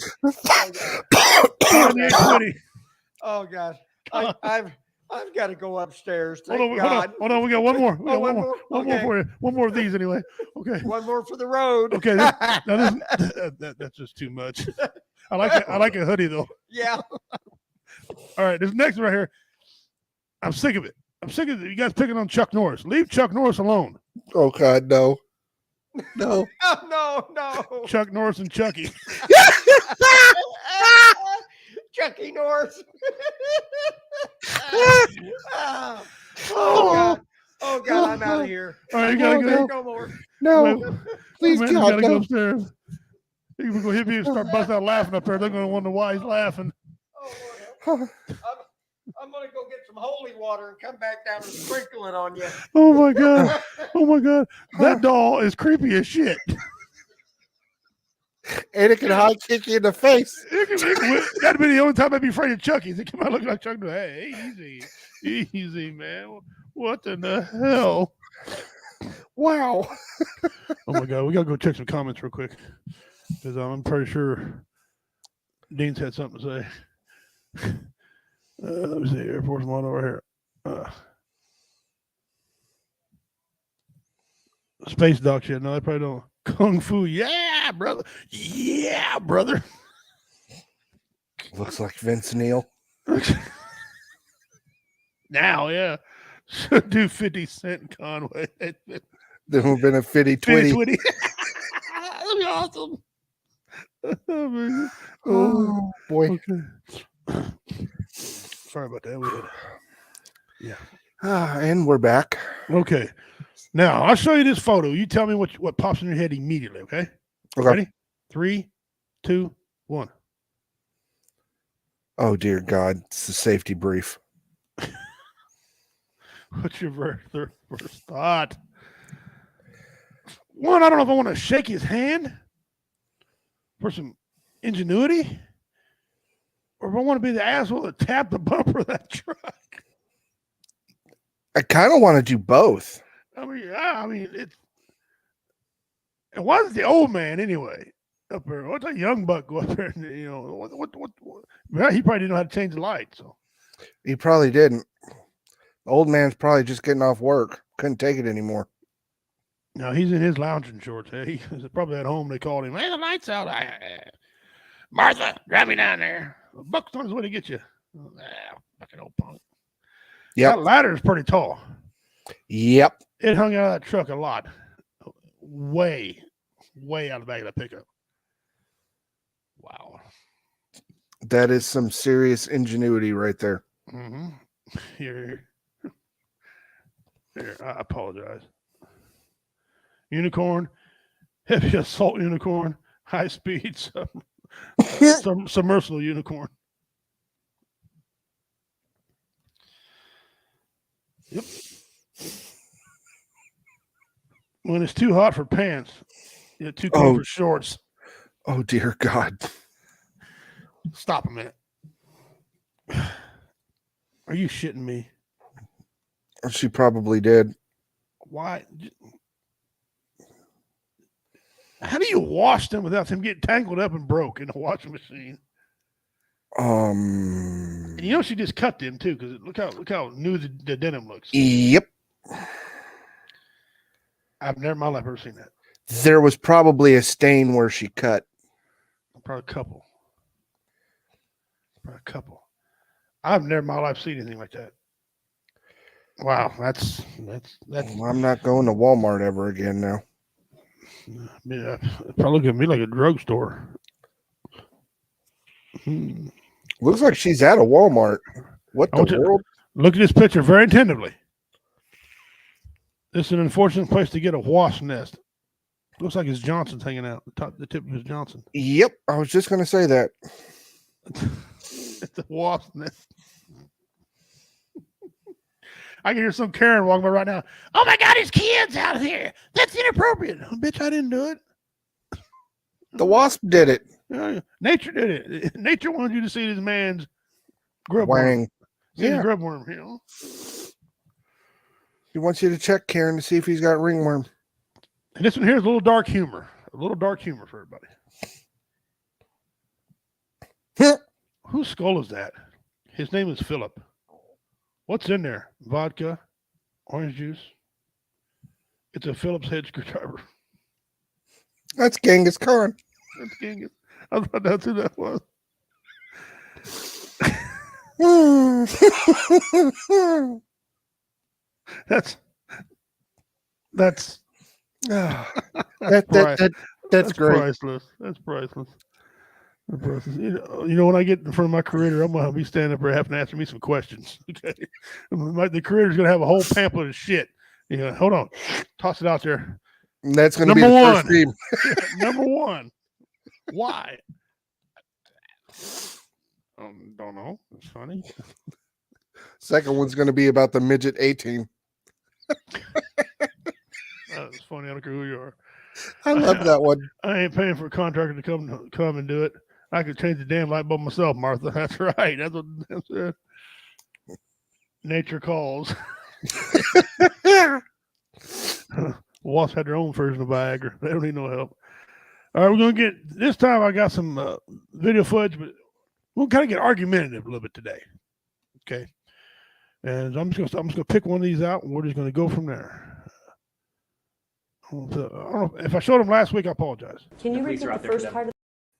Kanye Twitty.
Oh God! I've got to go upstairs. Thank
Hold
God.
on. We got one more.
One more.
One more for you. One more of these anyway. Okay.
One more for the road.
Okay. That's just too much. I like a hoodie though.
Yeah.
All right. This next one right here. I'm sick of it. I'm sick of you guys picking on Chuck Norris. Leave Chuck Norris alone.
Oh God, no. No.
No.
Chuck Norris and Chucky.
Chucky Norris.
Oh,
Oh God, I'm out of here.
All right, you gotta go.
No more.
no.
Wait,
Please,
man, you
God,
gotta go
no.
upstairs. You're gonna hit me and start busting out laughing up there. They're gonna wonder why he's laughing.
Oh, I'm gonna go get some holy water and come back down and sprinkle it on you.
Oh my God. Oh my God. That doll is creepy as shit.
And it can high kick you in the face.
That'd be the only time I'd be afraid of Chucky. They come out looking like Chucky. Hey, easy, man. What in the hell?
Wow.
Oh my God, we gotta go check some comments real quick because I'm pretty sure Dean's had something to say. Let me see. Air Force One over here. Space Doc shit. No, they probably don't. Kung Fu. Yeah, brother. Yeah, brother.
Looks like Vince Neil.
Now, yeah. Should do 50 Cent Conway.
There would have been a fitty twitty.
Twitty. That'd be awesome. Oh, man.
Oh, boy.
Okay. Sorry about that.
And we're back.
Okay. Now, I'll show you this photo. You tell me what pops in your head immediately, okay?
Okay.
Ready? 3, 2, 1.
Oh, dear God. It's the safety brief.
What's your first thought? One, I don't know if I want to shake his hand for some ingenuity, or if I want to be the asshole that tap the bumper of that truck.
I kind of want to do both.
I mean, it's And why is the old man anyway up there? What's a young buck go up there? And, you know well, he probably didn't know how to change the light. So
He probably didn't. The old man's probably just getting off work. Couldn't take it anymore.
no, he's in his lounging shorts. He was probably at home. They called him. Hey, the lights out. Martha, drive me down there. Buck's on his way to get you. Fucking old punk.
Yep.
That ladder is pretty tall.
Yep.
It hung out of that truck a lot. Way out of the back of that pickup. Wow.
That is some serious ingenuity right there.
Mm-hmm. Here, I apologize. Unicorn, heavy assault unicorn, high speed submersible unicorn. Yep. When it's too hot for pants, too cold for shorts.
Oh dear God!
Stop a minute. Are you shitting me?
She probably did.
Why? How do you wash them without them getting tangled up and broke in the washing machine? And you know she just cut them too, because look how new the denim looks.
Yep.
I've never in my life ever seen that.
There was probably a stain where she cut.
Probably a couple. I've never in my life seen anything like that. Wow, that's.
Well, I'm not going to Walmart ever again now.
Yeah, it's probably looking at me like a drugstore.
Looks like she's at a Walmart. What the world?
Look at this picture very attentively. This is an unfortunate place to get a wasp nest. Looks like his Johnson's hanging out. The tip of his Johnson.
Yep, I was just going to say that.
It's a wasp nest. I can hear some Karen walking by right now. Oh my God, his kids out here. That's inappropriate. Oh, bitch, I didn't do it.
The wasp did it.
Nature did it. Nature wanted you to see this man's grub
Wang.
worm. See his grub worm, you know.
He wants you to check Karen to see if he's got ringworm.
And this one here is a little dark humor. A little dark humor for everybody. Whose skull is that? His name is Philip. What's in there? Vodka, orange juice. It's a Phillips head screwdriver.
That's Genghis Khan.
That's Genghis. I thought that's who that was. That's
that's great.
Priceless. That's priceless. You know, when I get in front of my creator, I'm gonna be standing up there having to answer me some questions. Okay, the creator's gonna have a whole pamphlet of shit. You know, hold on, toss it out there.
And that's gonna be the first theme.
Number one. Why? Don't know. It's funny.
Second one's gonna be about the midget 18.
That's funny. I don't care who you are.
I love that one.
I ain't paying for a contractor to come and do it. I could change the damn light bulb myself, Martha. That's right. That's it. Nature calls. Wasps had their own version of Viagra. They don't need no help. All right, we're gonna get this time. I got some video footage, but we'll kind of get argumentative a little bit today. Okay, and I'm just gonna pick one of these out, and we're just gonna go from there. I don't know if I showed them last week. I apologize.
Can you repeat the first part of?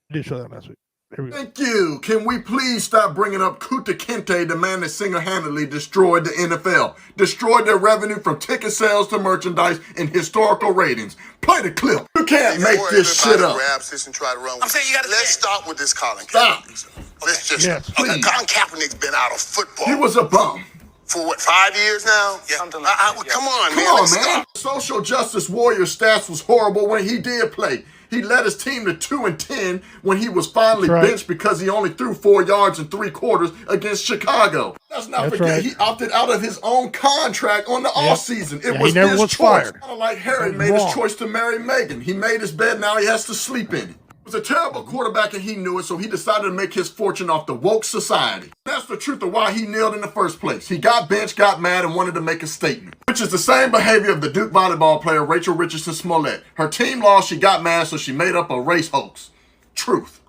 I did show that last week. Here we go.
Thank you. Can we please stop bringing up Kuta Kinte, the man that single-handedly destroyed the NFL, destroyed their revenue from ticket sales to merchandise and historical ratings? Play the clip. You can't make this shit up.
Grabs this and try to run with
I'm saying you gotta
Let's start with this Colin
Stop.
Kaepernick. Let's just
please.
Colin Kaepernick's been out of football.
He was a bum.
For what, 5 years now? Yeah. Something like that, Come on, man.
Come on,
Let's
man.
start.
Social justice warrior stats was horrible when he did play. He led his team to 2-10 when he was finally benched because he only threw 4 yards in 3 quarters against Chicago. Let's not forget he opted out of his own contract on the offseason. It was his choice. Kind of like Harry made his choice to marry Meghan. He made his bed, now he has to sleep in it. He was a terrible quarterback and he knew it, so he decided to make his fortune off the woke society. That's the truth of why he kneeled in the first place. He got benched, got mad, and wanted to make a statement. Which is the same behavior of the Duke volleyball player Rachel Richardson Smollett. Her team lost, she got mad, so she made up a race hoax. Truth.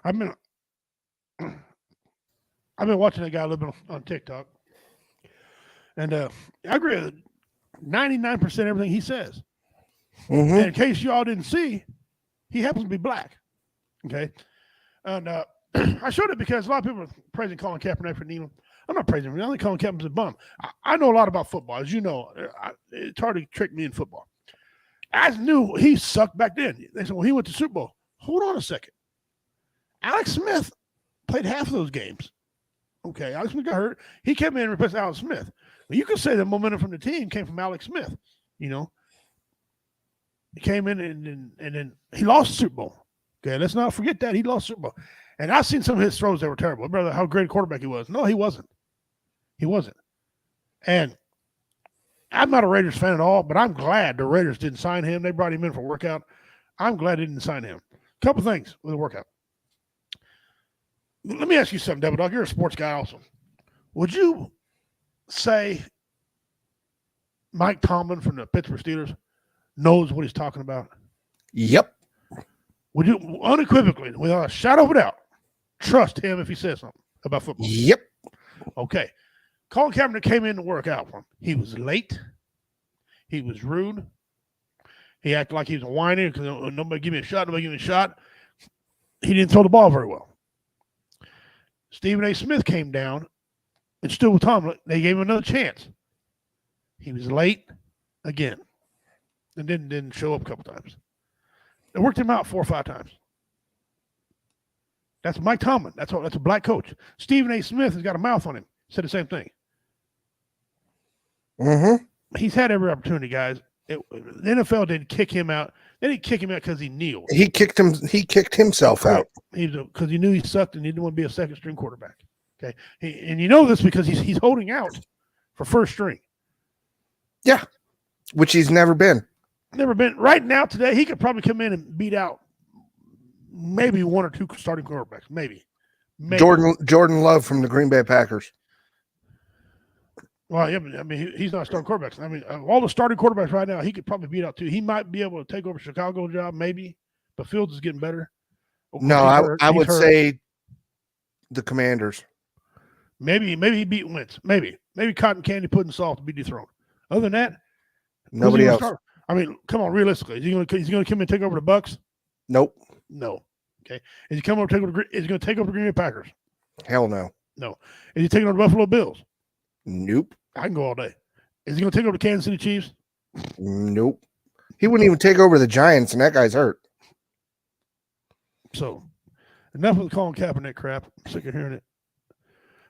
I've been watching that guy a little bit on TikTok, and I agree with 99% everything he says.
Mm-hmm.
And in case y'all didn't see, he happens to be black. Okay, and I showed it because a lot of people are praising Colin Kaepernick for kneeling. I'm not praising him. I think Colin Kaepernick's a bum. I know a lot about football, as you know. It's hard to trick me in football. I knew he sucked back then. They said, well, he went to Super Bowl. Hold on a second. Alex Smith played half of those games. Okay, Alex Smith got hurt. He came in and replaced Alex Smith. Well, you could say the momentum from the team came from Alex Smith. You know, he came in and then he lost the Super Bowl. Okay, let's not forget that he lost the Super Bowl. And I've seen some of his throws that were terrible. Remember how great a quarterback he was? No, he wasn't. He wasn't. And I'm not a Raiders fan at all, but I'm glad the Raiders didn't sign him. They brought him in for a workout. I'm glad they didn't sign him. A couple things with the workout. Let me ask you something, Devil Dog. You're a sports guy also. Would you say Mike Tomlin from the Pittsburgh Steelers knows what he's talking about?
Yep.
Would you unequivocally, without a shadow of a doubt, trust him if he says something about football?
Yep.
Okay. Colin Kaepernick came in to work out for him. He was late. He was rude. He acted like he was whining because nobody give me a shot, nobody give me a shot. He didn't throw the ball very well. Stephen A. Smith came down and stood with Tomlin. They gave him another chance. He was late again and didn't show up a couple times. They worked him out 4 or 5 times. That's Mike Tomlin. That's a black coach. Stephen A. Smith has got a mouth on him. Said the same thing.
Mm-hmm.
He's had every opportunity, guys. The NFL didn't kick him out. They didn't kick him out because he kneeled.
He kicked himself out.
Because he knew he sucked and he didn't want to be a second string quarterback. Okay, and you know this because he's holding out for first string.
Yeah, which he's never been.
Never been. Right now, today, he could probably come in and beat out maybe 1 or 2 starting quarterbacks. Maybe.
Jordan Love from the Green Bay Packers.
Well, yeah, I mean, he's not a starting quarterback. I mean, of all the starting quarterbacks right now, he could probably beat out 2. He might be able to take over Chicago job, maybe. But Fields is getting better.
No, I would say the Commanders.
Maybe he beat Wentz. Maybe cotton candy pudding soft to be dethroned. Other than that,
nobody else.
I mean, come on, realistically, is he going to come in and take over the Bucks?
Nope.
No. Okay. Is he coming over to take over? Is he going to take over the Green Bay Packers?
Hell no.
No. Is he taking over the Buffalo Bills?
Nope.
I can go all day. Is he going to take over the Kansas City Chiefs?
Nope. He wouldn't even take over the Giants, and that guy's hurt.
So, enough of the Colin Kaepernick crap. I'm sick of hearing it.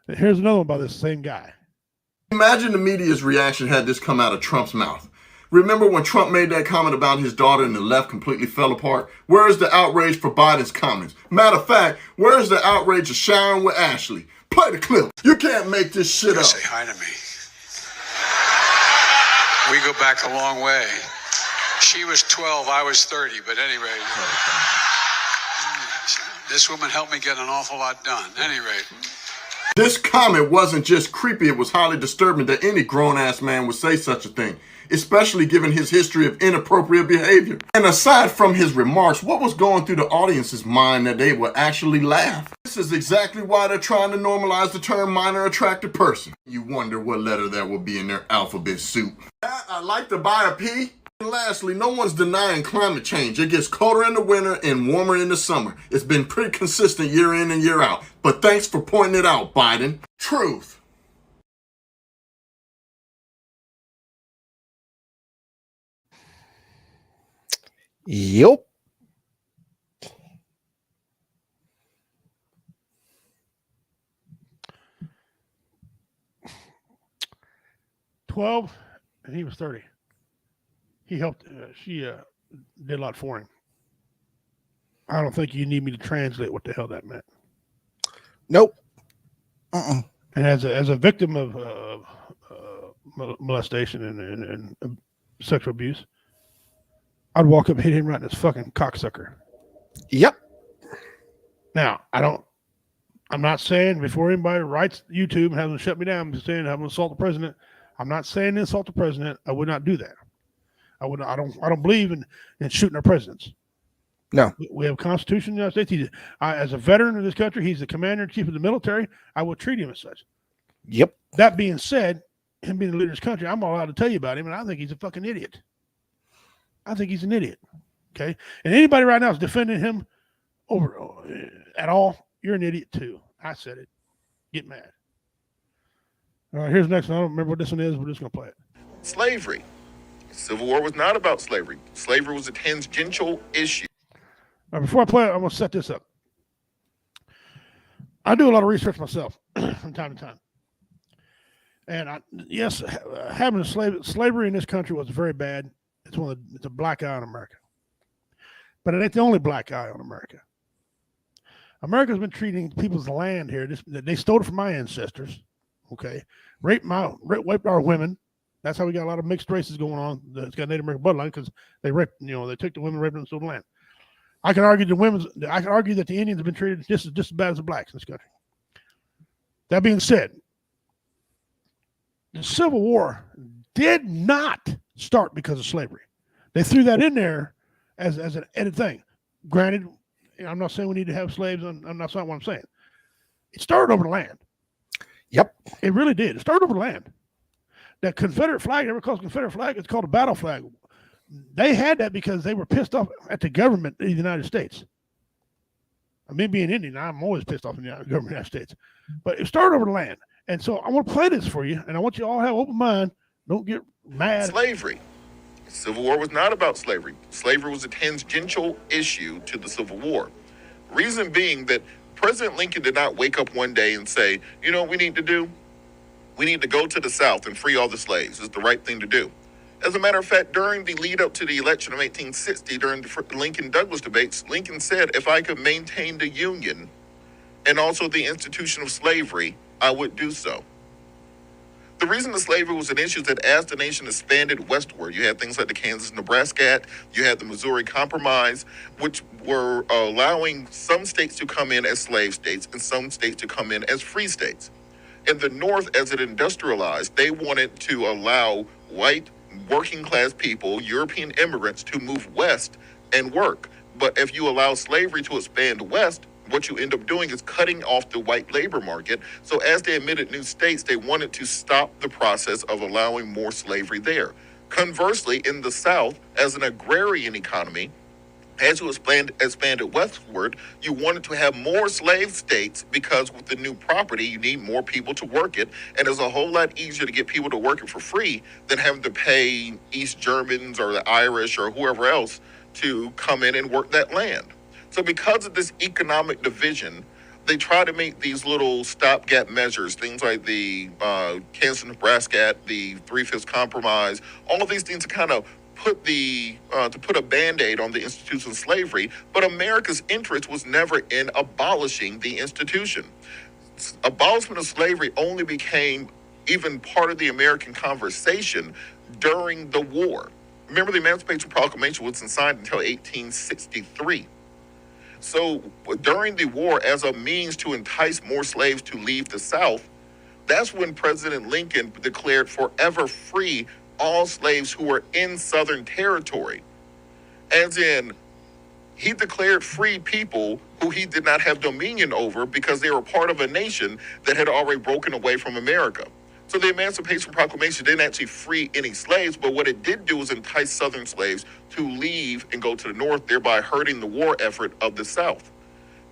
And here's another one by this same guy.
Imagine the media's reaction had this come out of Trump's mouth. Remember when Trump made that comment about his daughter and the left completely fell apart? Where is the outrage for Biden's comments? Matter of fact, where is the outrage of showering with Ashley? Play the clip. You can't make this shit up.
Say hi to me. We go back a long way. She was 12, I was 30, but anyway. This woman helped me get an awful lot done. Anyway.
This comment wasn't just creepy, it was highly disturbing that any grown-ass man would say such a thing, especially given his history of inappropriate behavior. And aside from his remarks, what was going through the audience's mind that they would actually laugh? This is exactly why they're trying to normalize the term minor attracted person. You wonder what letter that will be in their alphabet soup. I'd like to buy a pea. And lastly, no one's denying climate change. It gets colder in the winter and warmer in the summer. It's been pretty consistent year in and year out. But thanks for pointing it out, Biden. Truth.
Yep.
$12, and he was 30. He helped. She did a lot for him. I don't think you need me to translate what the hell that meant.
Nope.
And as a victim of molestation and sexual abuse, I'd walk up and hit him right in his fucking cocksucker.
Yep.
Now, I I'm not saying before anybody writes YouTube and has them shut me down, I'm just saying have them assault the president. I'm not saying insult the president. I would not do that. I don't believe in shooting our presidents.
No.
We have a Constitution in the United States. As a veteran of this country, he's the commander in chief of the military. I would treat him as such.
Yep.
That being said, him being the leader of this country, I'm allowed to tell you about him, and I think he's a fucking idiot. I think he's an idiot. Okay? And anybody right now is defending him at all, you're an idiot too. I said it. Get mad. All right, here's the next one. I don't remember what this one is. We're just going to play it.
Slavery. The Civil War was not about slavery. Slavery was a tangential issue.
Now, before I play it, I'm going to set this up. I do a lot of research myself from time to time. And having slavery in this country was very bad. It's a black eye on America. But it ain't the only black eye on America. America's been treating people's land here. They stole it from my ancestors. Okay. Raped our women. That's how we got a lot of mixed races going on. It's got Native American bloodline because they took the women, raped them, and stole the land. I can argue that the Indians have been treated just as bad as the blacks in this country. That being said, the Civil War did not start because of slavery. They threw that in there as an added thing. Granted, I'm not saying we need to have slaves. That's not what I'm saying. It started over the land.
Yep.
It really did. It started over the land. That Confederate flag, never called Confederate flag, it's called a battle flag. They had that because they were pissed off at the government of the United States. I mean, being Indian, I'm always pissed off at the government of the United States. But it started over the land. And so I want to play this for you, and I want you all to have open mind. Don't get mad.
Slavery. The Civil War was not about slavery. Slavery was a tangential issue to the Civil War. Reason being that President Lincoln did not wake up one day and say, you know what we need to do? We need to go to the South and free all the slaves. It's the right thing to do. As a matter of fact, during the lead up to the election of 1860, during the Lincoln-Douglas debates, Lincoln said, if I could maintain the Union and also the institution of slavery, I would do so. The reason that slavery was an issue is that as the nation expanded westward, you had things like the Kansas-Nebraska Act, you had the Missouri Compromise, which were allowing some states to come in as slave states and some states to come in as free states. In the North, as it industrialized, they wanted to allow white working class people, European immigrants, to move west and work. But if you allow slavery to expand west, what you end up doing is cutting off the white labor market. So as they admitted new states, they wanted to stop the process of allowing more slavery there. Conversely, in the South, as an agrarian economy, as you expanded westward, you wanted to have more slave states because with the new property, you need more people to work it. And it's a whole lot easier to get people to work it for free than having to pay East Germans or the Irish or whoever else to come in and work that land. So because of this economic division, they try to make these little stopgap measures, things like the Kansas-Nebraska Act, the 3/5 Compromise, all of these things to kind of put a Band-Aid on the institution of slavery, but America's interest was never in abolishing the institution. Abolishment of slavery only became even part of the American conversation during the war. Remember, the Emancipation Proclamation wasn't signed until 1863. So during the war, as a means to entice more slaves to leave the South, that's when President Lincoln declared forever free all slaves who were in Southern territory. As in, he declared free people who he did not have dominion over because they were part of a nation that had already broken away from America. So the Emancipation Proclamation didn't actually free any slaves, but what it did do was entice Southern slaves to leave and go to the North, thereby hurting the war effort of the South.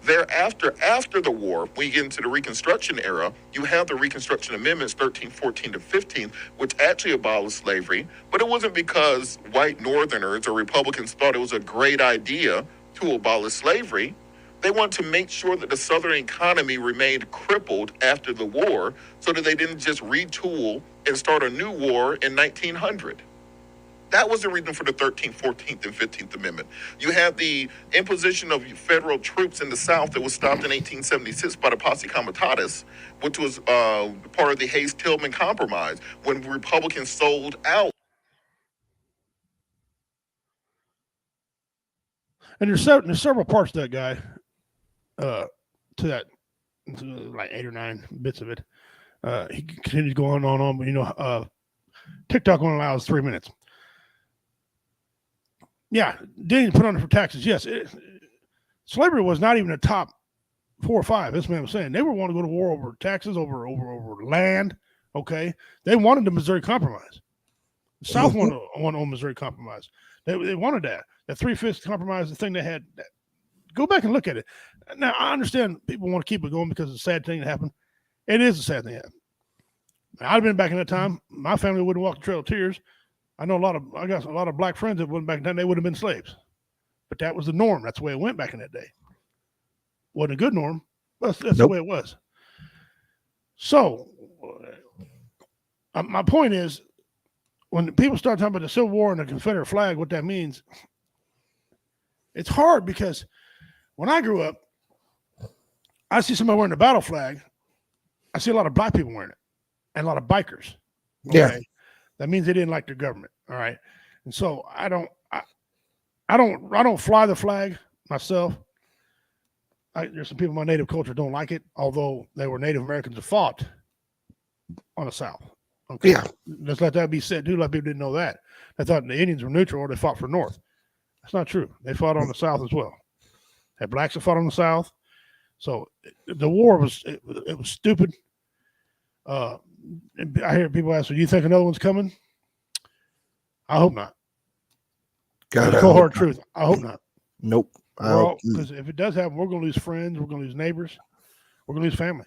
Thereafter, after the war, when you get into the Reconstruction era, you have the Reconstruction Amendments 13, 14 to 15, which actually abolished slavery, but it wasn't because white Northerners or Republicans thought it was a great idea to abolish slavery. They wanted to make sure that the Southern economy remained crippled after the war so that they didn't just retool and start a new war in 1900. That was the reason for the 13th, 14th, and 15th Amendment. You have the imposition of federal troops in the South that was stopped in 1876 by the Posse Comitatus, which was part of the Hayes-Tillman Compromise, when Republicans sold out.
And there's several parts to that guy, to like 8 or 9 bits of it. He continues going on, but TikTok only allows 3 minutes. Yeah, didn't put on for taxes. Yes, slavery was not even the top 4 or 5. That's what I'm saying. They were wanting to go to war over taxes, over land. Okay, they wanted the Missouri Compromise. The South wanted Missouri Compromise. They wanted that. The 3/5 compromise, the thing they had. Go back and look at it. Now I understand people want to keep it going because it's a sad thing that happened. It is a sad thing that happened. I'd have been back in that time. My family wouldn't walk the Trail of Tears. I got a lot of black friends that went back then. They would have been slaves, but that was the norm. That's the way it went back in that day. Wasn't a good norm, but that's the way it was. So, my point is, when people start talking about the Civil War and the Confederate flag, what that means, it's hard because when I grew up, I see somebody wearing the battle flag. I see a lot of black people wearing it and a lot of bikers. Okay?
Yeah.
That means they didn't like their government. All right. And so I don't fly the flag myself. There's some people in my native culture don't like it, although they were Native Americans that fought on the South. Okay.
Yeah.
Let's let that be said too. A lot of people didn't know that. They thought the Indians were neutral or they fought for North. That's not true. They fought on the South as well. Had blacks that fought on the South. So the war was stupid. I hear people ask, "Do you think another one's coming?" I hope not.
God,
the cold hard truth. I hope not.
Nope.
Because if it does happen, we're going to lose friends. We're going to lose neighbors. We're going to lose family.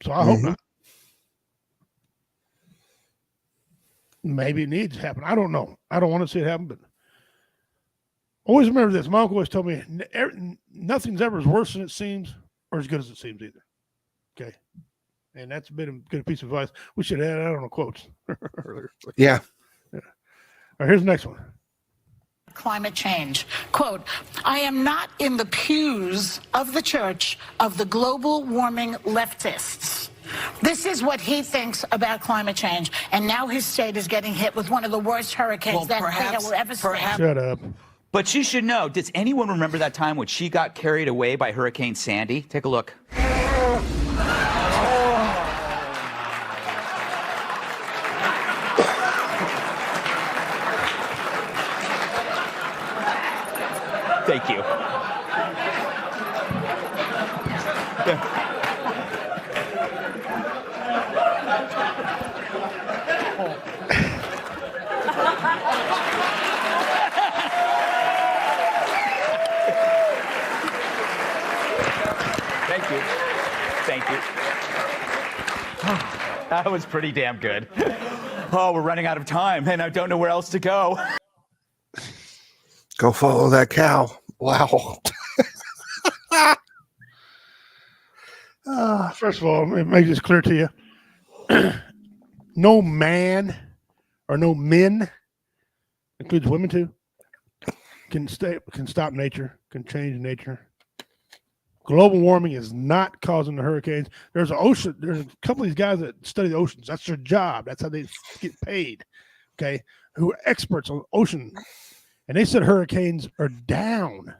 So I hope not. Maybe it needs to happen. I don't know. I don't want to see it happen, but always remember this. My uncle always told me nothing's ever as worse than it seems or as good as it seems either. Okay. And that's been a good piece of advice. We should add that on the quotes earlier.
Yeah.
All right, here's the next one.
Climate change. Quote, I am not in the pews of the church of the global warming leftists. This is what he thinks about climate change. And now his state is getting hit with one of the worst hurricanes that they will ever see.
Shut up.
But she should know. Does anyone remember that time when she got carried away by Hurricane Sandy? Take a look. Thank you. Thank you. Thank you. That was pretty damn good. Oh, we're running out of time, and I don't know where else to go.
Go follow that cow. Wow.
First of all, let me make this clear to you. No man or no men, includes women too, can stop nature, can change nature. Global warming is not causing the hurricanes. There's a couple of these guys that study the oceans. That's their job. That's how they get paid. Okay. Who are experts on ocean. And they said hurricanes are down.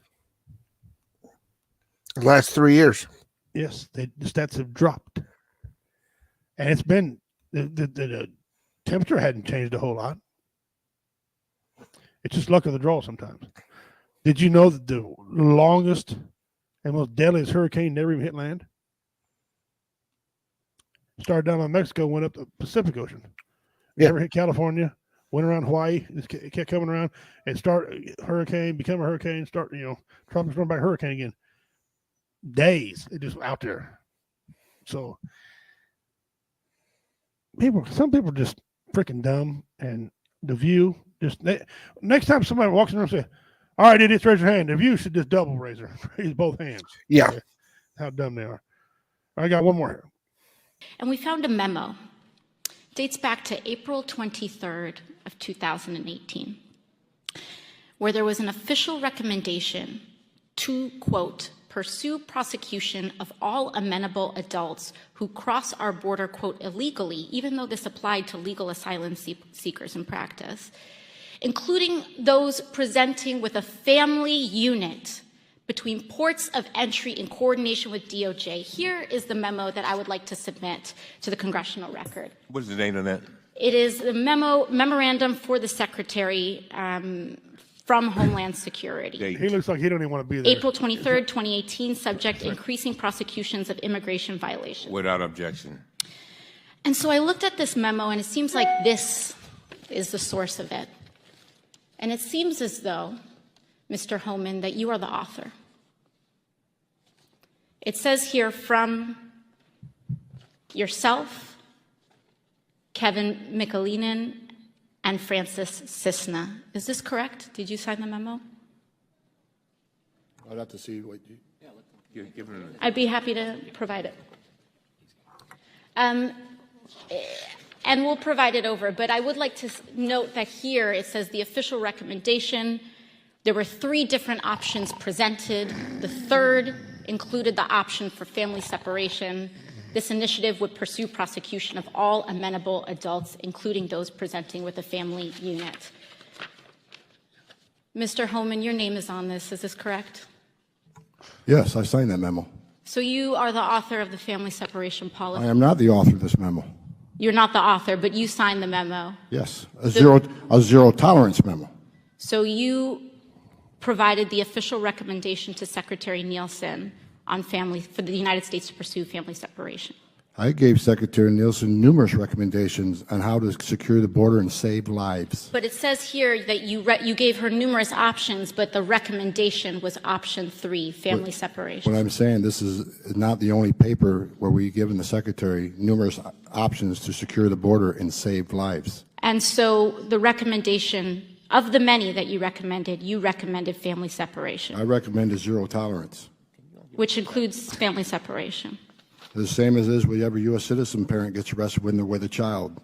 The last 3 years.
Yes, the stats have dropped. And it's been, the temperature hadn't changed a whole lot. It's just luck of the draw sometimes. Did you know that the longest and most deadliest hurricane never even hit land? Started down on Mexico, went up the Pacific Ocean.
Yeah.
Never hit California. Went around Hawaii. It kept coming around. And hurricane, become a hurricane. Tropical storm back hurricane again. Days. It just out there. So some people are just freaking dumb. And the View next time somebody walks in the room and say, "All right, idiots, raise your hand." The View should just double raise both hands.
Yeah.
Okay? How dumb they are. I got one more here.
And we found a memo. Dates back to April 23rd of 2018, where there was an official recommendation to, quote, pursue prosecution of all amenable adults who cross our border, quote, illegally, even though this applied to legal asylum seekers in practice, including those presenting with a family unit between ports of entry in coordination with DOJ. Here is the memo that I would like to submit to the congressional record.
What is the date on that?
It is the memorandum for the Secretary from Homeland Security.
He looks like he don't even want to be there.
April 23rd, 2018, subject increasing prosecutions of immigration violations.
Without objection.
And so I looked at this memo, and it seems like this is the source of it. And it seems as though, Mr. Homan, that you are the author. It says here from yourself, Kevin Michalinen, and Francis Cisna. Is this correct? Did you sign the memo?
I'd have to see what you...
I'd be happy to provide it. And we'll provide it over, but I would like to note that here it says the official recommendation. There were 3 different options presented. The third included the option for family separation. This initiative would pursue prosecution of all amenable adults, including those presenting with a family unit. Mr. Homan, your name is on this. Is this correct?
Yes, I signed that memo.
So you are the author of the family separation policy.
I am not the author of this memo.
You're not the author, but you signed the memo.
Yes, a zero tolerance memo.
So you provided the official recommendation to Secretary Nielsen on for the United States to pursue family separation.
I gave Secretary Nielsen numerous recommendations on how to secure the border and save lives.
But it says here that you gave her numerous options, but the recommendation was option 3, family separation.
What I'm saying, this is not the only paper where we've given the Secretary numerous options to secure the border and save lives.
And so the recommendation, of the many that you recommended family separation.
I recommended zero tolerance.
Which includes family separation.
The same as is with every U.S. citizen parent gets arrested when they're with a child.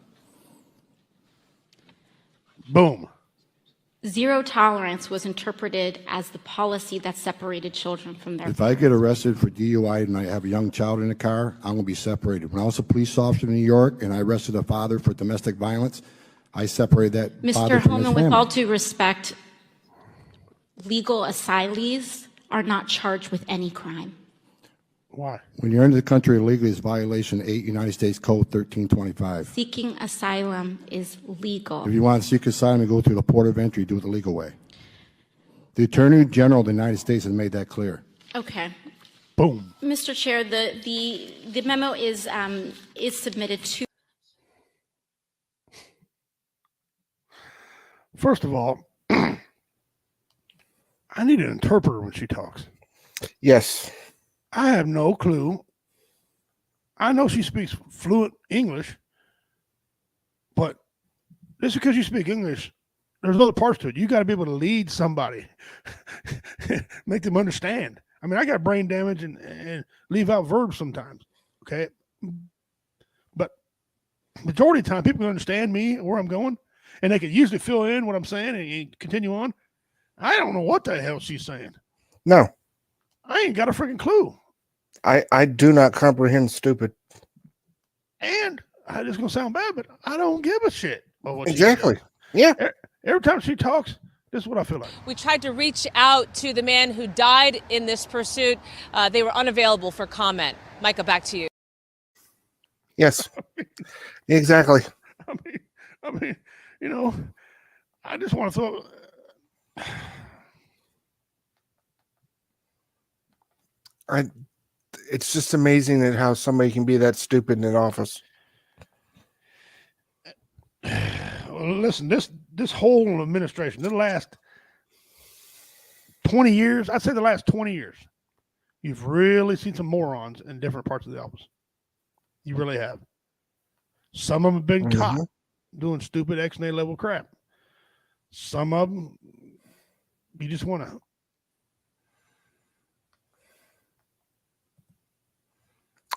Boom.
Zero tolerance was interpreted as the policy that separated children from their
If I get arrested for DUI and I have a young child in the car, I'm going to be separated. When I was a police officer in New York and I arrested a father for domestic violence, I separated that father
Mr.
from his
Holman,
family.
with all due respect, legal asylees are not charged with any crime.
Why?
When you're into the country illegally, it's violation 8 United States Code 1325.
Seeking asylum is legal.
If you want to seek asylum and go through the port of entry, do it the legal way. The Attorney General of the United States has made that clear.
Okay.
Boom.
Mr. Chair, the memo is submitted to.
First of all, I need an interpreter when she talks.
Yes.
I have no clue. I know she speaks fluent English, but just because you speak English, there's other parts to it. You got to be able to lead somebody, make them understand. I mean, I got brain damage and leave out verbs sometimes, okay? But majority of the time, people can understand me, where I'm going, and they can usually fill in what I'm saying and continue on. I don't know what the hell she's saying.
No.
I ain't got a freaking clue.
I do not comprehend stupid.
And it's going to sound bad, but I don't give a shit about what
Exactly.
she says.
Yeah.
Every time she talks, this is what I feel like.
We tried to reach out to the man who died in this pursuit. They were unavailable for comment. Micah, back to you.
Yes. Exactly.
I mean, you know, I just want to throw.
It's just amazing that how somebody can be that stupid in an office.
Well, listen, this whole administration, the last 20 years, I'd say the last 20 years, you've really seen some morons in different parts of the office. You really have. Some of them have been caught doing stupid X&A level crap. Some of them, you just want to.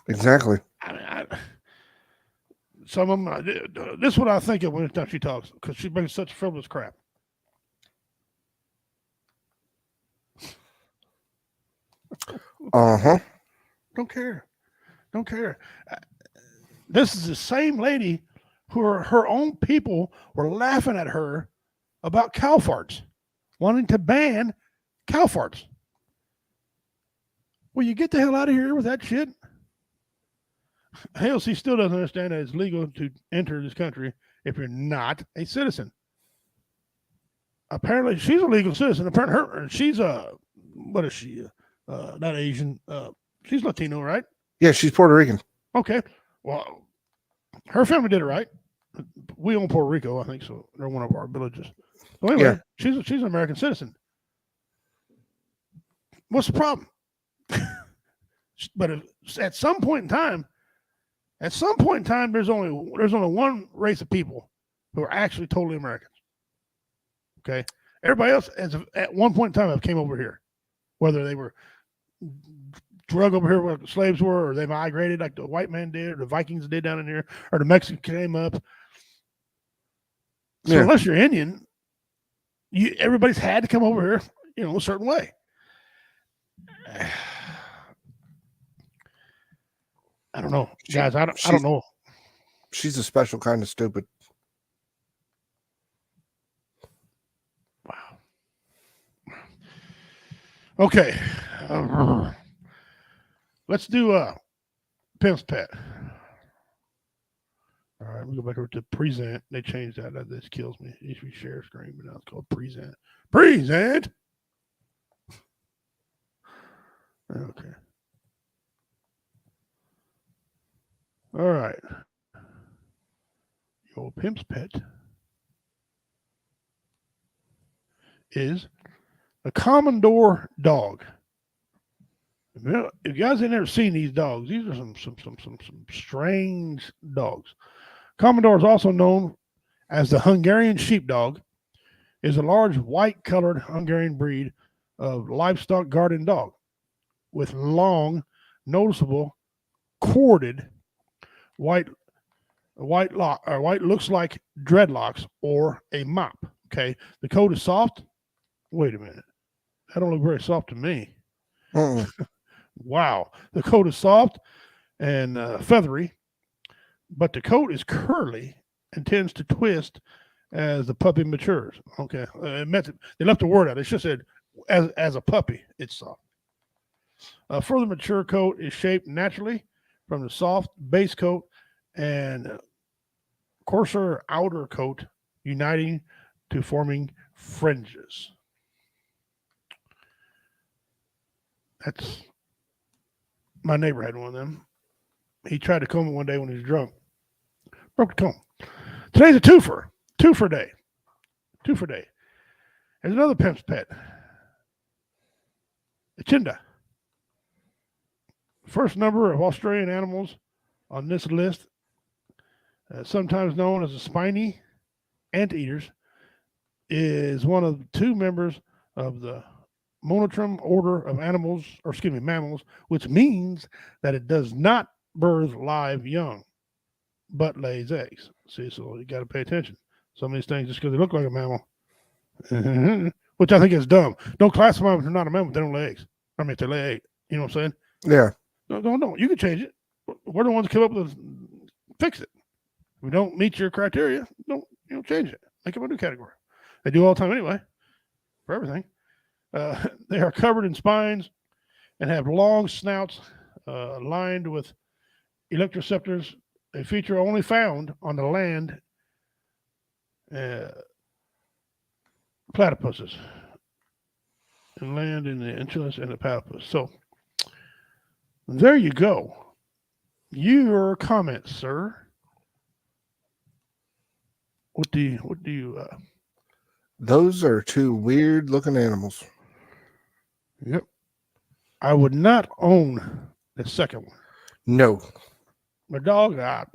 Exactly.
Some of them, this is what I think of when she talks, because she brings such frivolous crap. Don't care. This is the same lady who her own people were laughing at her about cow farts, wanting to ban cow farts. Will you get the hell out of here with that shit? AOC still doesn't understand that it's legal to enter this country if you're not a citizen. Apparently, she's a legal citizen. Apparently, she's what is she? Not Asian. She's Latino, right?
Yeah, she's Puerto Rican.
Okay. Well, her family did it right. We own Puerto Rico, I think so. They're one of our villages. So anyway, she's an American citizen. What's the problem? But at some point in time, there's only one race of people who are actually totally Americans. Okay, everybody else at one point in time have came over here, whether they were drug over here where the slaves were, or they migrated like the white man did, or the Vikings did down in here, or the Mexicans came up. So unless you're Indian, everybody's had to come over here, a certain way. I don't know, guys. I don't know.
She's a special kind of stupid.
Wow. Okay. Let's do Pimp's Pet. All right, we go back over to present. They changed that. That just kills me. It used to be share screen, but now it's called present. Present. Okay. All right. Your Pimp's Pet is a Commodore dog. If you guys ain't never seen these dogs, these are some strange dogs. Commodore is also known as the Hungarian sheepdog. Is a large white-colored Hungarian breed of livestock garden dog with long, noticeable, corded white looks like dreadlocks or a mop. Okay, the coat is soft. Wait a minute, that don't look very soft to me. Wow, the coat is soft and feathery, but the coat is curly and tends to twist as the puppy matures. Okay, they left the word out. It just said as a puppy, it's soft. A further mature coat is shaped naturally from the soft base coat and coarser outer coat uniting to forming fringes. That's my neighbor had one of them. He tried to comb it one day when he was drunk. Broke the comb. Today's a twofer day. There's another Pimp's Pet. A Chinda. First number of Australian animals on this list, sometimes known as the spiny anteaters, is one of two members of the monotrum order of mammals, which means that it does not birth live young, but lays eggs. See, so you got to pay attention. Some of these things, just because they look like a mammal, which I think is dumb. Don't classify them if they're not a mammal. They don't lay eggs. I mean, if they lay eggs, you know what I'm saying?
Yeah.
No. You can change it. We're the ones that come up with fix it. If we don't meet your criteria, don't change it. Make it a new category. They do all the time anyway, for everything. They are covered in spines and have long snouts lined with electroceptors, a feature only found on the land platypuses and land in the Enchilus and the platypus. So there you go. Your comments, sir. What do you
Those are two weird looking animals.
Yep. I would not own the second one.
No.
My dog, if I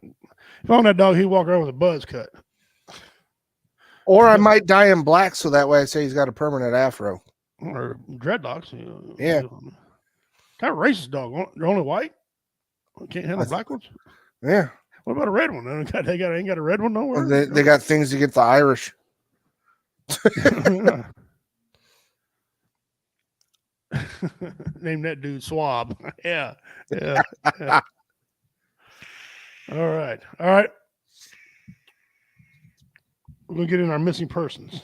owned that dog, he'd walk around with a buzz cut.
Or I might dye him black so that way I say he's got a permanent afro.
Or dreadlocks.
Yeah.
Kind of racist dog. They're only white? Can't handle black ones?
Yeah.
What about a red one? They ain't got a red one nowhere?
They got things to get the Irish.
Name that dude Swab. Yeah. All right. We're going to get in our missing persons.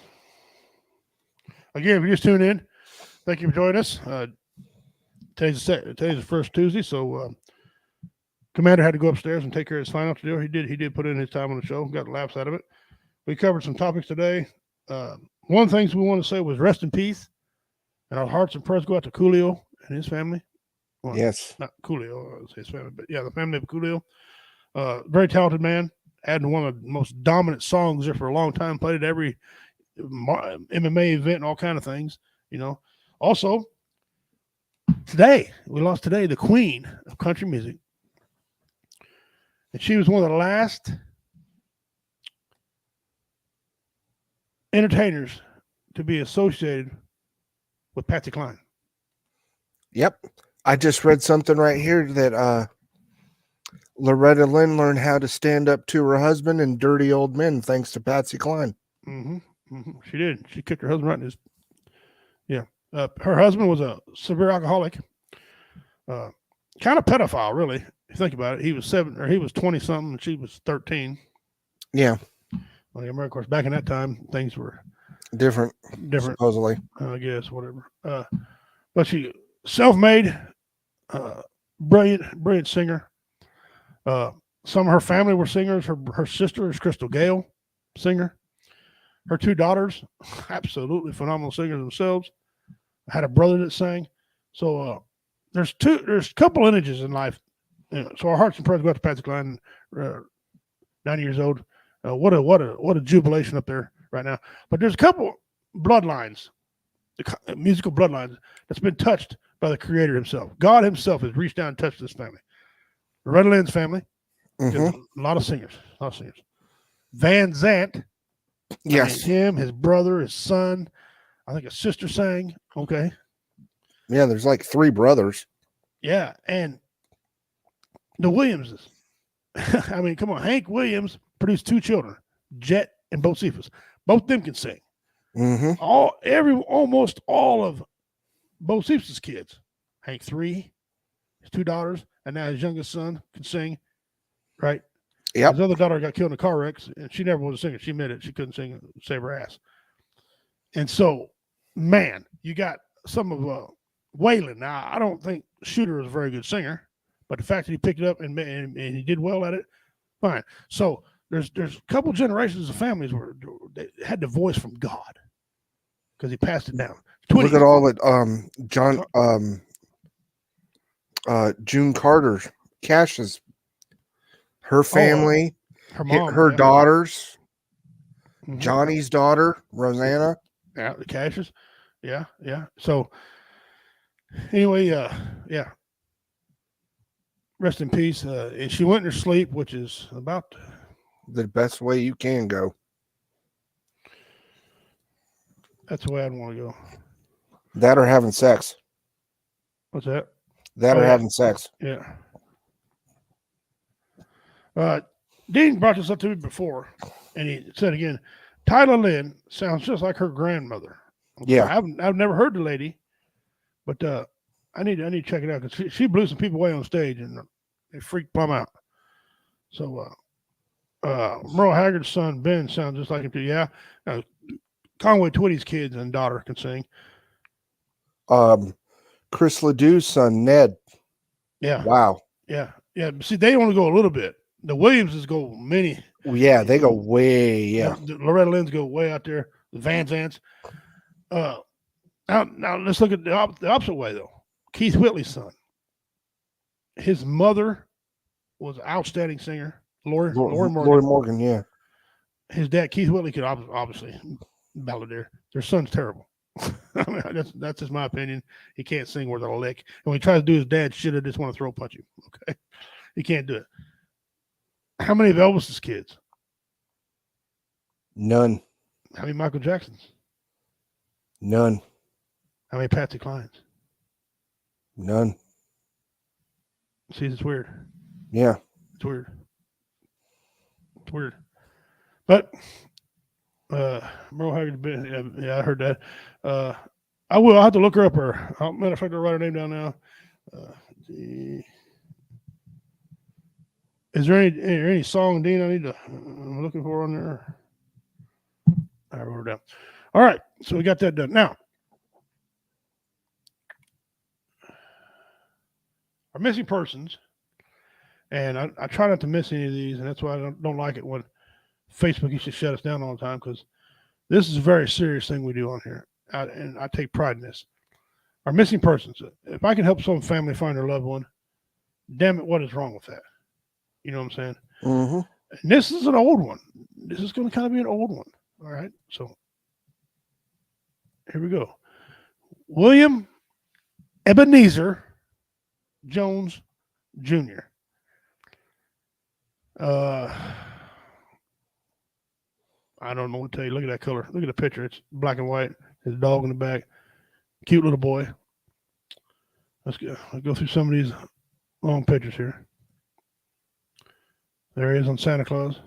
Again, if you just tuned in, thank you for joining us. Today's the first Tuesday, so Commander had to go upstairs and take care of his final to do. He did put in his time on the show, got laughs out of it. We covered some topics today. One of the things we want to say was rest in peace, and our hearts and prayers go out to Coolio and his family. Well,
yes,
not Coolio, his family, but yeah, the family of Coolio. Very talented man. Had one of the most dominant songs there for a long time. Played at every MMA event and all kind of things. Also, we lost the queen of country music. And she was one of the last entertainers to be associated with Patsy Cline.
Yep. I just read something right here that Loretta Lynn learned how to stand up to her husband in Dirty Old Men thanks to Patsy Cline.
She did. She kicked her husband right in his... Yeah. Her husband was a severe alcoholic. Kind of pedophile, really. If you think about it. He was 20 something and she was 13.
Yeah.
Well, of course, back in that time, things were
different, supposedly.
I guess, whatever. But she self-made, brilliant singer. Some of her family were singers. Her sister is Crystal Gale, singer. Her two daughters, absolutely phenomenal singers themselves. I had a brother that sang. So there's a couple lineages in life. So our hearts and prayers go out to Patsy Cline, 90 years old. What a jubilation up there right now. But there's a couple bloodlines, musical bloodlines, that's been touched by the Creator himself. God himself has reached down and touched this family. Loretta Lynn's family, a lot of singers. Van Zant,
yes,
him, his brother, his son. I think his sister sang. Okay.
Yeah, there's like 3 brothers.
Yeah, and the Williamses. I mean, come on. Hank Williams produced 2 children, Jet and Bocephus. Both of them can sing. Almost all of Bocephus' kids. Hank 3, his 2 daughters, and now his youngest son can sing. Right?
Yep.
His other daughter got killed in a car wreck, and she never was a singer. She admitted it. She couldn't sing, save her ass. And so, man, you got some of Waylon. Now, I don't think Shooter is a very good singer, but the fact that he picked it up and he did well at it, fine. So there's a couple generations of families where they had the voice from God because he passed it down.
Look at all that June Carter, Cash's, her family,
her mom,
her daughters, Johnny's daughter, Rosanna.
Yeah, the Cashes. Yeah. So anyway, yeah. Rest in peace. And she went in her sleep, which is about
the best way you can go.
That's the way I'd want to go.
That or having sex.
What's that?
That or having sex.
Yeah. Dean brought this up to me before, and he said again, Tyler Lynn sounds just like her grandmother. Okay,
yeah.
I've never heard the lady, but I need to check it out because she blew some people away on stage and they freaked plumb out. So Merle Haggard's son Ben sounds just like him too. Yeah. Conway Twitty's kids and daughter can sing.
Chris Ledoux's son Ned.
Yeah.
Wow.
Yeah. See, they only go a little bit. The Williamses go many.
Yeah, they go way. Yeah.
The Loretta Lynn's go way out there. The Van Zants. Now let's look at the opposite way though. Keith Whitley's son. His mother was an outstanding singer. Lori
Morgan. Yeah.
His dad, Keith Whitley, could obviously balladeer. Their son's terrible. I mean, that's just my opinion. He can't sing worth a lick. And when he tries to do his dad shit, I just want to throw punch him. Okay. He can't do it. How many of Elvis's kids?
None.
How many Michael Jacksons?
None.
How many Patsy Clines?
None.
See, it's weird.
Yeah.
It's weird. It's weird. But Merle Haggard, yeah, I heard that. I'll have to look her up. Matter of fact, I'll write her name down now. Is there any song, Dean, I'm looking for on there? I wrote it down. All right, so we got that done. Now, Our missing persons, and I try not to miss any of these, and that's why I don't like it when Facebook used to shut us down all the time, because this is a very serious thing we do on here, and I take pride in this. Our missing persons. If I can help some family find their loved one, damn it, what is wrong with that? You know what I'm saying?
Mm-hmm.
And this is an old one. This is going to kind of be an old one. All right. So here we go. William Ebenezer Jones Jr. I don't know what to tell you. Look at that color. Look at the picture. It's black and white. His dog in the back. Cute little boy. Let's go through some of these long pictures here. There he is on Santa Claus.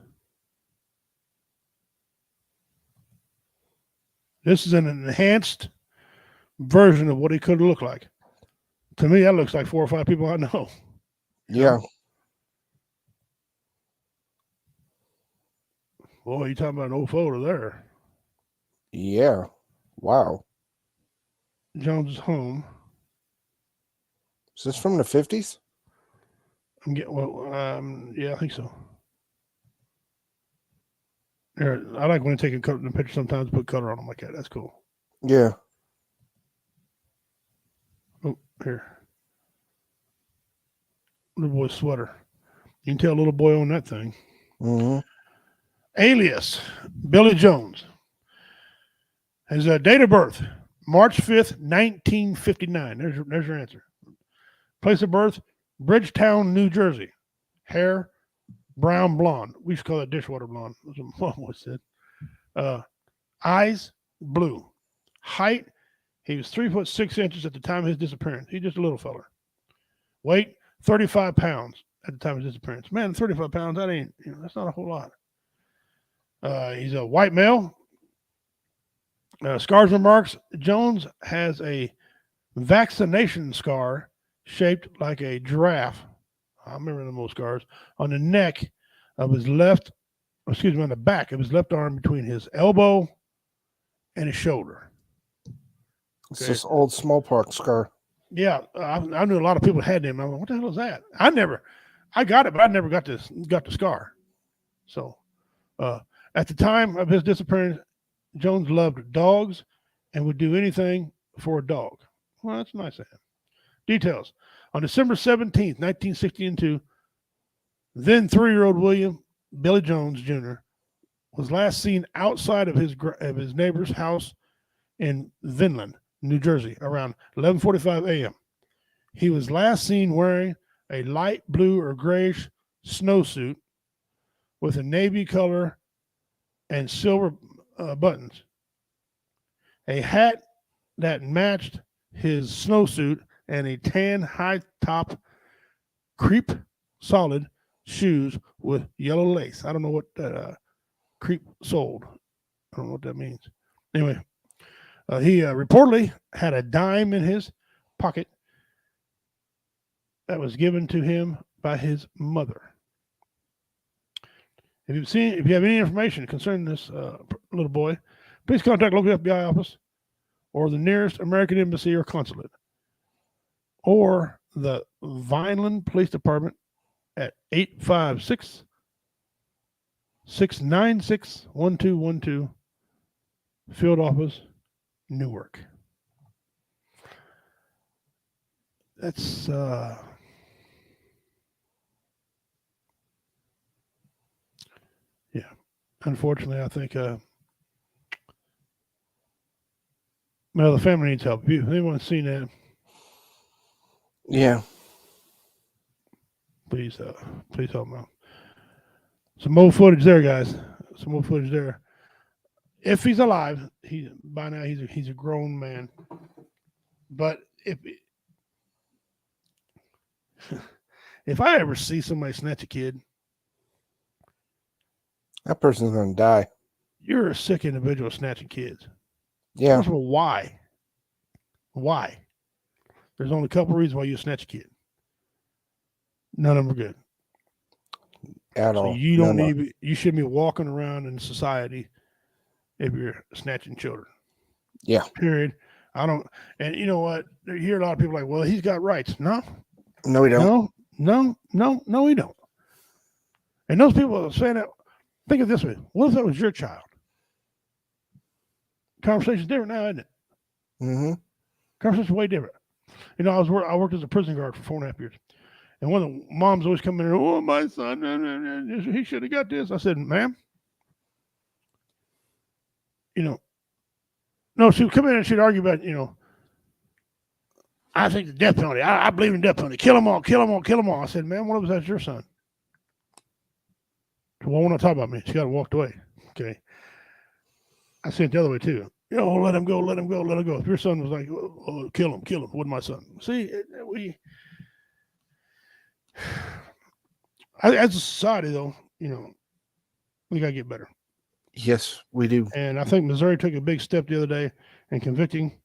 This is an enhanced version of what he could look like. To me, that looks like 4 or 5 people I know.
Yeah.
Boy, you talking about an old photo there.
Yeah. Wow.
Jones's home.
Is this from the 50s?
Yeah, I think so. There, I like when they take the picture sometimes, put color on them like that. That's cool.
Yeah.
Oh, here. Little boy's sweater. You can tell little boy on that thing.
Mm-hmm.
Alias, Billy Jones. His date of birth, March 5th, 1959. There's your answer. Place of birth, Bridgetown, New Jersey. Hair, brown blonde. We used to call it dishwater blonde. That's what Mom always said. Eyes, blue. Height, he was 3'6" at the time of his disappearance. He's just a little feller. Weight, 35 pounds at the time of his disappearance. Man, 35 pounds, that ain't, that's not a whole lot. He's a white male. Scars and marks. Jones has a vaccination scar shaped like a giraffe. I remember them old scars on the neck of his on the back of his left arm between his elbow and his shoulder.
It's this old smallpox scar.
Yeah, I knew a lot of people had them. I'm like, what the hell is that? I got it, but I never got the scar. So, at the time of his disappearance, Jones loved dogs and would do anything for a dog. Well, that's nice of him. Details. On December 17th, 1962, then 3-year-old William Billy Jones Jr. was last seen outside of his neighbor's house in Vinland, New Jersey, around 11:45 a.m. He was last seen wearing a light blue or grayish snowsuit with a navy color and silver buttons, a hat that matched his snowsuit, and a tan high-top crepe solid shoes with yellow lace. I don't know what that crepe soled. I don't know what that means. Anyway, he reportedly had a dime in his pocket that was given to him by his mother. If you have any information concerning this little boy, please contact local FBI office or the nearest American embassy or consulate, or the Vineland Police Department at 856-696-1212, Field Office, Newark. That's yeah. Unfortunately, I think the family needs help. If anyone's seen that,
yeah,
please help them out. Some more footage there, guys. Some more footage there. If he's alive, by now he's a grown man. But if I ever see somebody snatch a kid,
that person's gonna die.
You're a sick individual snatching kids.
Yeah.
First of all, why? Why? There's only a couple reasons why you snatch a kid. None of them are good.
At all.
You don't need. You shouldn't be walking around in society if you're snatching children.
Yeah.
Period. I don't. And you know what? You hear a lot of people like, well, he's got rights. No,
No, we don't.
No, we don't. And those people are saying that, think of it this way. What if that was your child? Conversation's different now, isn't it?
Mm-hmm.
Conversation's way different. You know, I worked as a prison guard for 4.5 years. And one of the moms always come in and, oh, my son, he should have got this. I said, ma'am, you know, no, she would come in and she'd argue about, you know, I think the death penalty. I believe in death penalty. Kill them all, kill them all, kill them all. I said, man, what if that's your son? Well, when I talk about me, she got walked away. Okay. I said it the other way too. You know, let him go, let him go, let him go. If your son was like, oh, kill him, wasn't my son. See, as a society, though, you know, we got to get better.
Yes, we do.
And I think Missouri took a big step the other day in convicting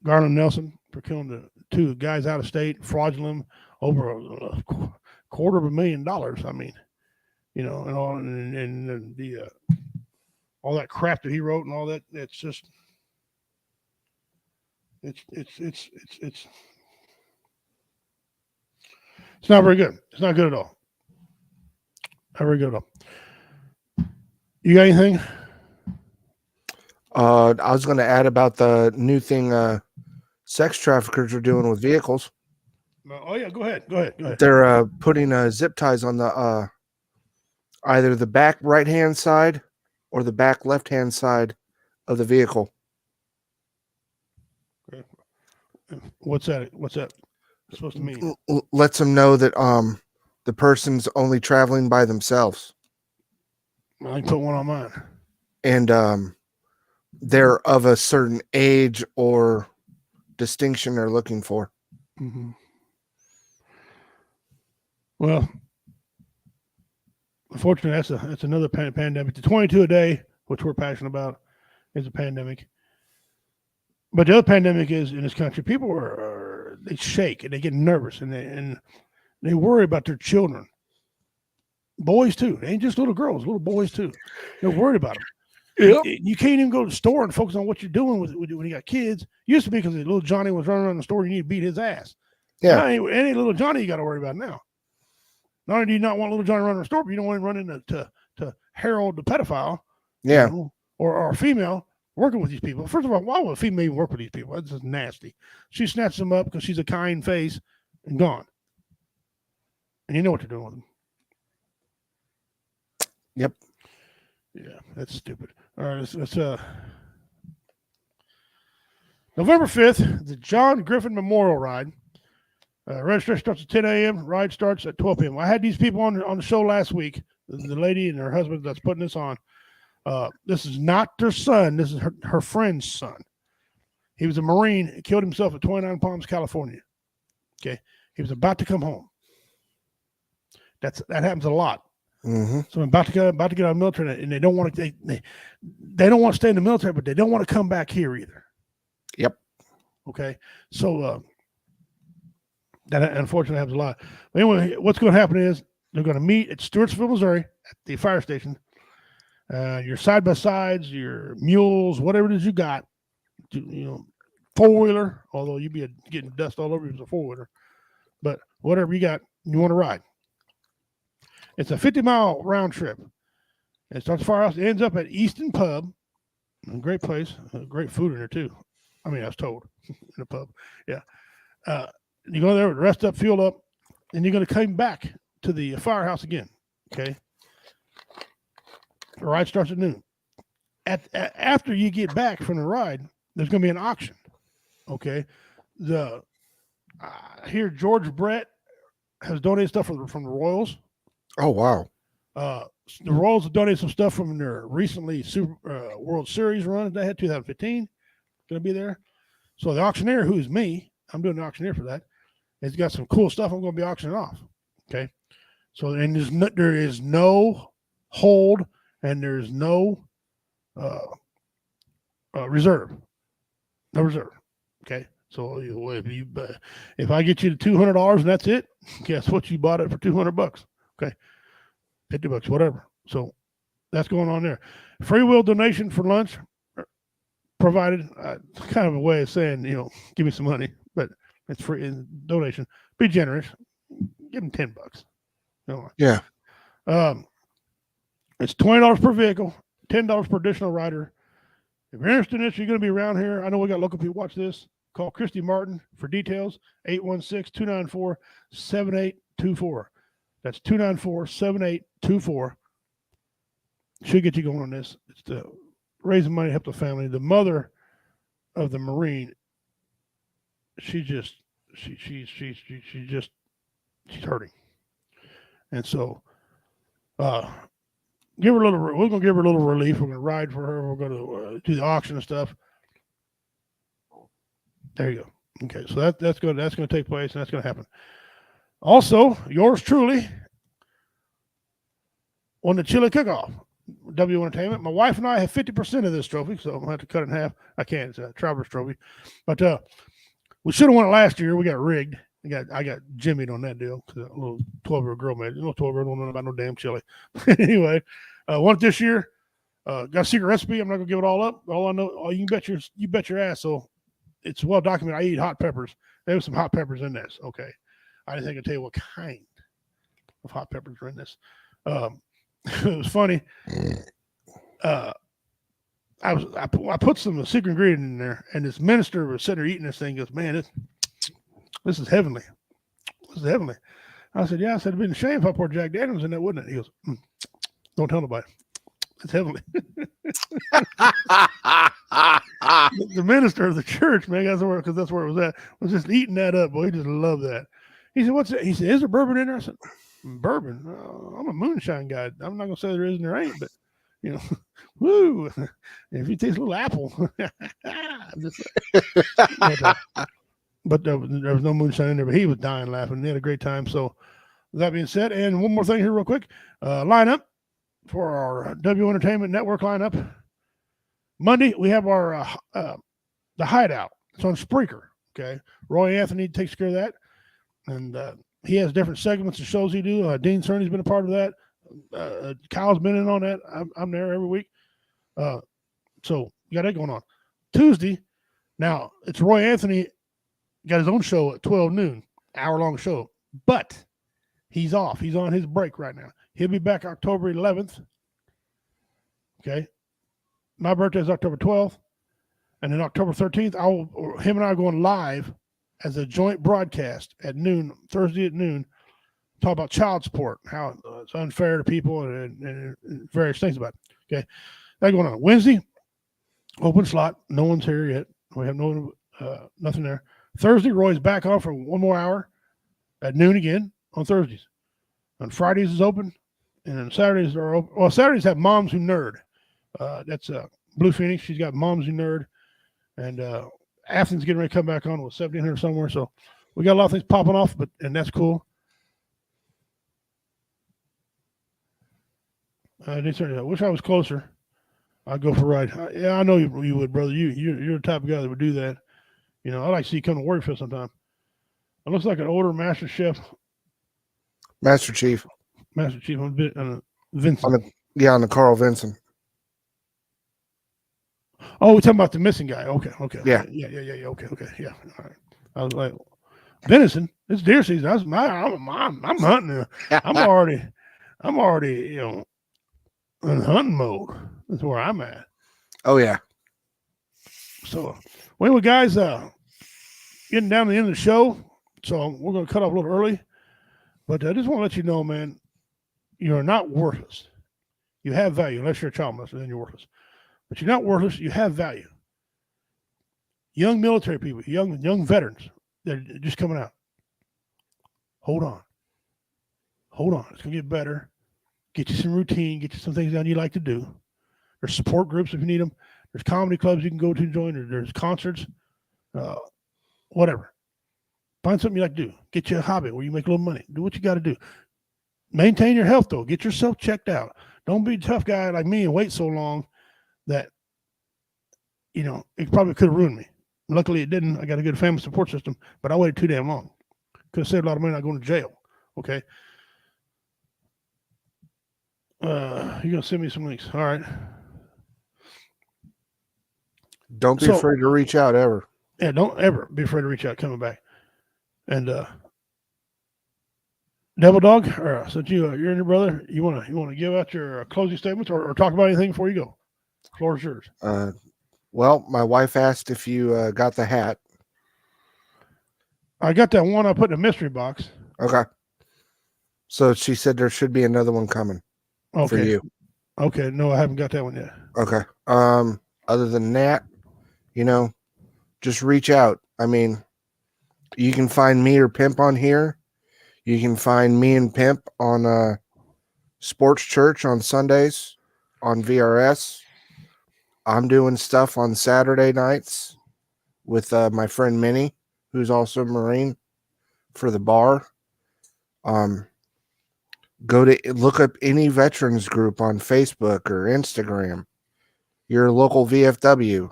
Garland Nelson for killing the two guys out of state, fraudulent over $250,000. I mean, you know, and all and the all that crap that he wrote and all that. It's just it's not very good. It's not good at all. Not very good at all. You got anything?
I was going to add about the new thing sex traffickers are doing with vehicles.
Oh yeah, go ahead.
They're putting zip ties on the either the back right-hand side or the back left-hand side of the vehicle.
Okay. What's that supposed to mean?
Lets them know that the person's only traveling by themselves.
I can put one on mine.
And they're of a certain age or distinction they're looking for.
Mm-hmm. Well, unfortunately, that's another pandemic. The 22 a day, which we're passionate about, is a pandemic. But the other pandemic is in this country, people they shake and they get nervous and they worry about their children. Boys too. They ain't just little girls, little boys too. They're worried about them. Yep. You can't even go to the store and focus on what you're doing when you got kids. Used to be because little Johnny was running around the store, you need to beat his ass.
Yeah.
Now, any little Johnny you got to worry about now. Not only do you not want little Johnny running the store, but you don't want him running to Harold the pedophile.
Yeah.
You know, or a female working with these people. First of all, why would a female even work with these people? That's just nasty. She snatches them up because she's a kind face and gone. And you know what they're doing with them.
Yep.
Yeah, that's stupid. All right, let's November 5th, the John Griffin Memorial Ride. Registration starts at 10 a.m. Ride starts at 12 p.m. I had these people on the show last week. The lady and her husband that's putting this on. This is not their son. This is her friend's son. He was a Marine. He killed himself at 29 Palms, California. Okay, he was about to come home. That happens a lot.
Mm-hmm.
So I'm about to get out of the military, and they don't want to. They don't want to stay in the military, but they don't want to come back here either.
Yep.
Okay. So that unfortunately happens a lot. But anyway, what's going to happen is they're going to meet at Stewartsville, Missouri, at the fire station. Your side by sides, your mules, whatever it is you got, four-wheeler. Although you'd be getting dust all over you as a four-wheeler, but whatever you got, you want to ride. It's a 50-mile round trip. It starts at the firehouse. It ends up at Easton Pub. A great place. Great food in there, too. I mean, I was told. In a pub. Yeah. You go there, rest up, fuel up, and you're going to come back to the firehouse again. Okay? The ride starts at noon. After you get back from the ride, there's going to be an auction. Okay? Here, George Brett has donated stuff from the Royals.
Oh, wow.
The Royals have donated some stuff from their recently Super World Series run they had 2015. Going to be there. So the auctioneer, who is me, I'm doing the auctioneer for that, has got some cool stuff I'm going to be auctioning off. Okay. So, and there is no hold and there's no reserve. No reserve. Okay. So if I get you to $200 and that's it, guess what? You bought it for $200. Okay. $50, whatever. So that's going on there. Free will donation for lunch provided. Kind of a way of saying, give me some money, but It's free in donation. Be generous. Give them $10.
Yeah.
It's $20 per vehicle, $10 per additional rider. If you're interested in this, you're going to be around here. I know we got local people watch this. Call Christy Martin for details. 816-294-7824. That's 294-7824. Should get you going on this. It's to raise money to help the family. The mother of the Marine, she's hurting. And so we're going to give her a little relief. We're going to ride for her. We're going to do the auction and stuff. There you go. Okay, so that's going to take place, and that's going to happen. Also, yours truly won the chili cook-off. W Entertainment. My wife and I have 50% of this trophy, so I'm going to have to cut it in half. I can't. It's a Travelers trophy. But we should have won it last year. We got rigged. I got jimmied on that deal because a little 12-year-old girl made it. You know, 12-year-old don't know about no damn chili. Anyway, won it this year. Got a secret recipe. I'm not going to give it all up. All I know, you bet your ass. So it's well documented. I eat hot peppers. There was some hot peppers in this. Okay. I didn't think I'd tell you what kind of hot peppers were in this. It was funny. I put some secret ingredient in there, and this minister was sitting there eating this thing. He goes, man, this is heavenly. This is heavenly. I said, yeah. I said, it'd been a shame if I poured Jack Daniels in that, wouldn't it? He goes, don't tell nobody. It's heavenly. The minister of the church, man, that's where it was at, was just eating that up. Boy, he just loved that. He said, what's that? He said, is there bourbon in there? I said, bourbon? I'm a moonshine guy. I'm not going to say there is and there ain't, but, you know, woo. If you taste a little apple. But there was no moonshine in there, but he was dying laughing. He had a great time. So that being said, and one more thing here real quick, lineup for our W Entertainment Network lineup. Monday, we have our the Hideout. It's on Spreaker. Okay. Roy Anthony takes care of that. And he has different segments and shows he do. Dean Cerny's been a part of that. Kyle's been in on that. I'm there every week. So you got that going on. Tuesday, now it's Roy Anthony got his own show at 12 noon, hour-long show. But he's off. He's on his break right now. He'll be back October 11th. Okay. My birthday is October 12th. And then October 13th, him and I are going live as a joint broadcast at noon, Thursday at noon, talk about child support, how it's unfair to people and various things about it. Okay. That going on. Wednesday, open slot. No one's here yet. We have nothing there. Thursday, Roy's back on for one more hour at noon again on Thursdays. On Fridays is open, and then Saturdays are open. Well, Saturdays have Moms Who Nerd. That's Blue Phoenix. She's got Moms Who Nerd. And Athens getting ready to come back on with 1,700 somewhere. So we got a lot of things popping off, and that's cool. I wish I was closer. I'd go for a ride. Yeah, I know you would, brother. You're the type of guy that would do that. You know, I like to see you come to Warriorfield sometime. It looks like an older Master Chief.
Master
Chief on Vincent.
On the Carl Vinson.
Oh, we're talking about the missing guy. Okay.
Yeah.
Okay. Yeah. All right. I was like, venison. It's deer season. I'm hunting. I'm already, you know, in hunting mode. That's where I'm at.
Oh yeah.
So, well, guys, getting down to the end of the show, so we're going to cut off a little early. But I just want to let you know, man, you're not worthless. You have value, unless you're a child molester, then you're worthless. But you're not worthless. You have value. Young military people, young veterans, they're just coming out. Hold on. It's going to get better. Get you some routine. Get you some things down you like to do. There's support groups if you need them. There's comedy clubs you can go to join. There's concerts. Whatever. Find something you like to do. Get you a hobby where you make a little money. Do what you got to do. Maintain your health, though. Get yourself checked out. Don't be a tough guy like me and wait so long that, you know, it probably could have ruined me. Luckily, it didn't. I got a good family support system, but I waited too damn long. Could have saved a lot of money not going to jail. Okay. You're going to send me some links. All right.
Don't be afraid to reach out ever.
Yeah, don't ever be afraid to reach out coming back. And Devil Dog, or since you're and your brother, you want to give out your closing statements or talk about anything before you go? Floor is yours.
Well, my wife asked if you got the hat.
I got that one I put in a mystery box.
Okay. So she said there should be another one coming for you.
Okay. No, I haven't got that one yet.
Okay. Other than that, just reach out. I mean, you can find me or Pimp on here. You can find me and Pimp on Sports Church on Sundays on VRS. I'm doing stuff on Saturday nights with my friend Minnie, who's also a Marine, for the bar. Go to look up any veterans group on Facebook or Instagram. Your local VFW.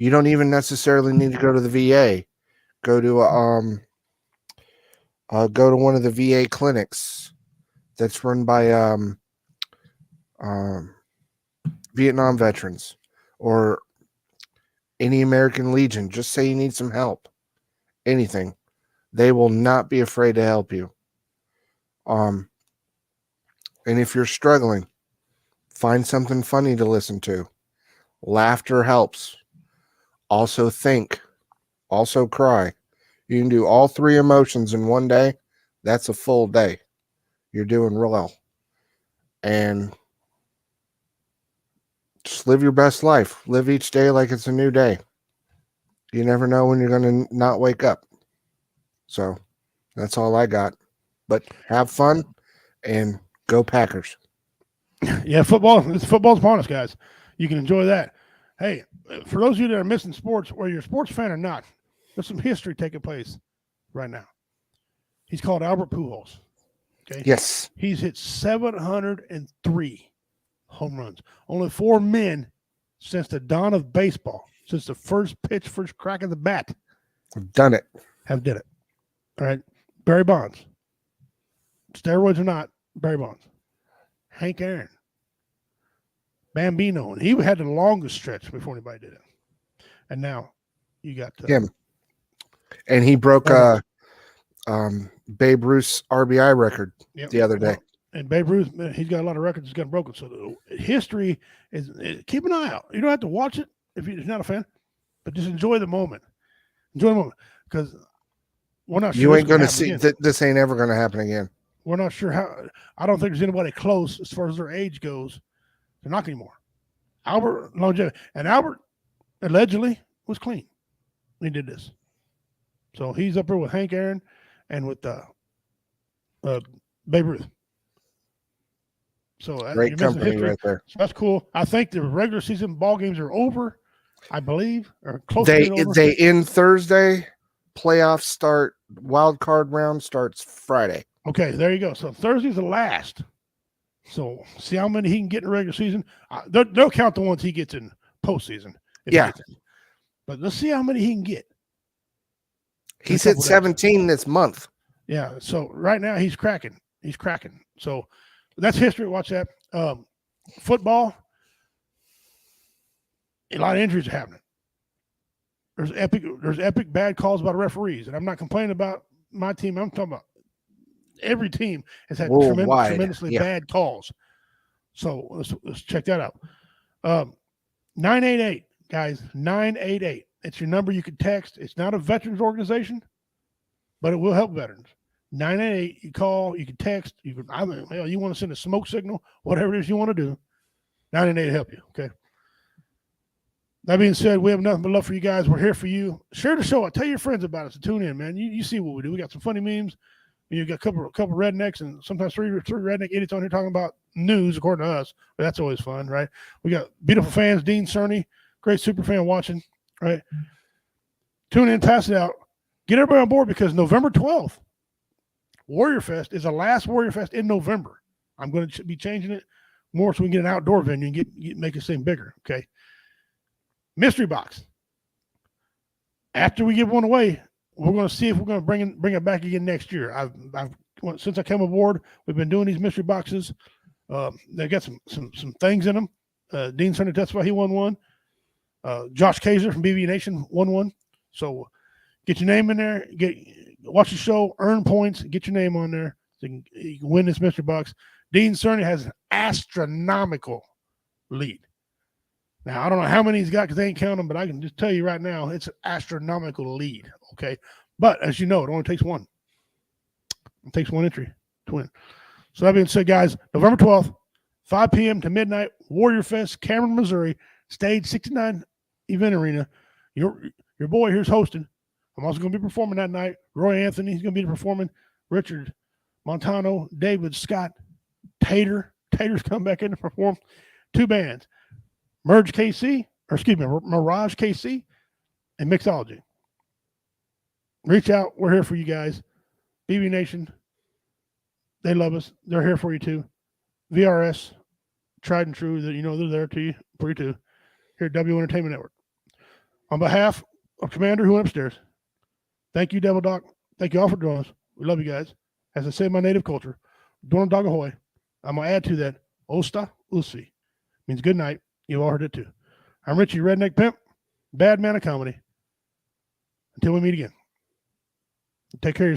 You don't even necessarily need to go to the VA. Go to one of the VA clinics that's run by Vietnam veterans or any American Legion. Just say you need some help. Anything. They will not be afraid to help you. And if you're struggling, find something funny to listen to. Laughter helps. Also think. Also cry. You can do all three emotions in one day. That's a full day. You're doing well. And just live your best life. Live each day like it's a new day. You never know when you're going to not wake up. So that's all I got. But have fun and go Packers.
Yeah, football's upon us, guys. You can enjoy that. Hey, for those of you that are missing sports, whether you're a sports fan or not, there's some history taking place right now. He's called Albert Pujols. Okay.
Yes.
He's hit 703 home runs. Only 4 men since the dawn of baseball, since the first crack of the bat,
have done it.
All right. Barry Bonds. Steroids or not, Barry Bonds. Hank Aaron. Bambino. And he had the longest stretch before anybody did it. And now you got
him. And he broke Babe Ruth's RBI record the other day.
And Babe Ruth, he's got a lot of records that's got broken. So history is keep an eye out. You don't have to watch it if you're not a fan, but just enjoy the moment. Enjoy the moment because we're not sure.
You ain't going to see this. Ain't ever going to happen again.
We're not sure how. I don't think there's anybody close as far as their age goes. They're not anymore. Albert longevity, and Albert allegedly was clean when he did this. So he's up there with Hank Aaron and with Babe Ruth. So
great company right there.
So that's cool. I think the regular season ball games are over, I believe, or close
to
being over.
They end Thursday. Playoffs start. Wild card round starts Friday.
Okay, there you go. So Thursday's the last. So see how many he can get in the regular season. They'll count the ones he gets in postseason.
Yeah.
But let's see how many he can get.
He's hit 17 this month.
Yeah. So right now he's cracking. So that's history. Watch that. Football. A lot of injuries are happening. There's epic bad calls by the referees. And I'm not complaining about my team. I'm talking about every team has had tremendously bad calls. So let's check that out. 988, guys, 988. It's your number you can text. It's not a veterans organization, but it will help veterans. 988, you call, you can text. You want to send a smoke signal, whatever it is you want to do. 988 help you, okay? That being said, we have nothing but love for you guys. We're here for you. Share the show. Tell your friends about us and tune in, man. You see what we do. We got some funny memes. You got a couple rednecks and sometimes three redneck idiots on here talking about news, according to us. But that's always fun, right? We got beautiful fans, Dean Cerny, great super fan watching, right? Tune in, pass it out. Get everybody on board because November 12th, Warrior Fest is the last Warrior Fest in November. I'm going to be changing it more so we can get an outdoor venue and make this thing bigger, okay? Mystery box. After we give one away, we're going to see if we're going to bring it back again next year. I've since I came aboard, we've been doing these mystery boxes. They got some things in them. Dean Cerny testified he won one. Josh Kaiser from BB Nation won one. So Get your name in there. Watch the show. Earn points. Get your name on there. So you can win this mystery box. Dean Cerny has an astronomical lead. Now, I don't know how many he's got because they ain't counting them, but I can just tell you right now, it's an astronomical lead, okay? But as you know, it only takes one. It takes one entry to win. So that being said, guys, November 12th, 5 p.m. to midnight, Warrior Fest, Cameron, Missouri, Stage 69 Event Arena. Your boy here's hosting. I'm also going to be performing that night. Roy Anthony, he's going to be performing. Richard Montano, David Scott, Tater's come back in to perform. 2 bands. Mirage KC, and Mixology. Reach out. We're here for you guys. BB Nation, they love us. They're here for you too. VRS, tried and true, that they're there for you too. Here at W Entertainment Network. On behalf of Commander who went upstairs, thank you, Devil Doc. Thank you all for joining us. We love you guys. As I say in my native culture, Dorn Dog Ahoy. I'm going to add to that, Osta Usi. Means good night. You all heard it too. I'm Richie Redneck Pimp, bad man of comedy. Until we meet again. Take care of yourself.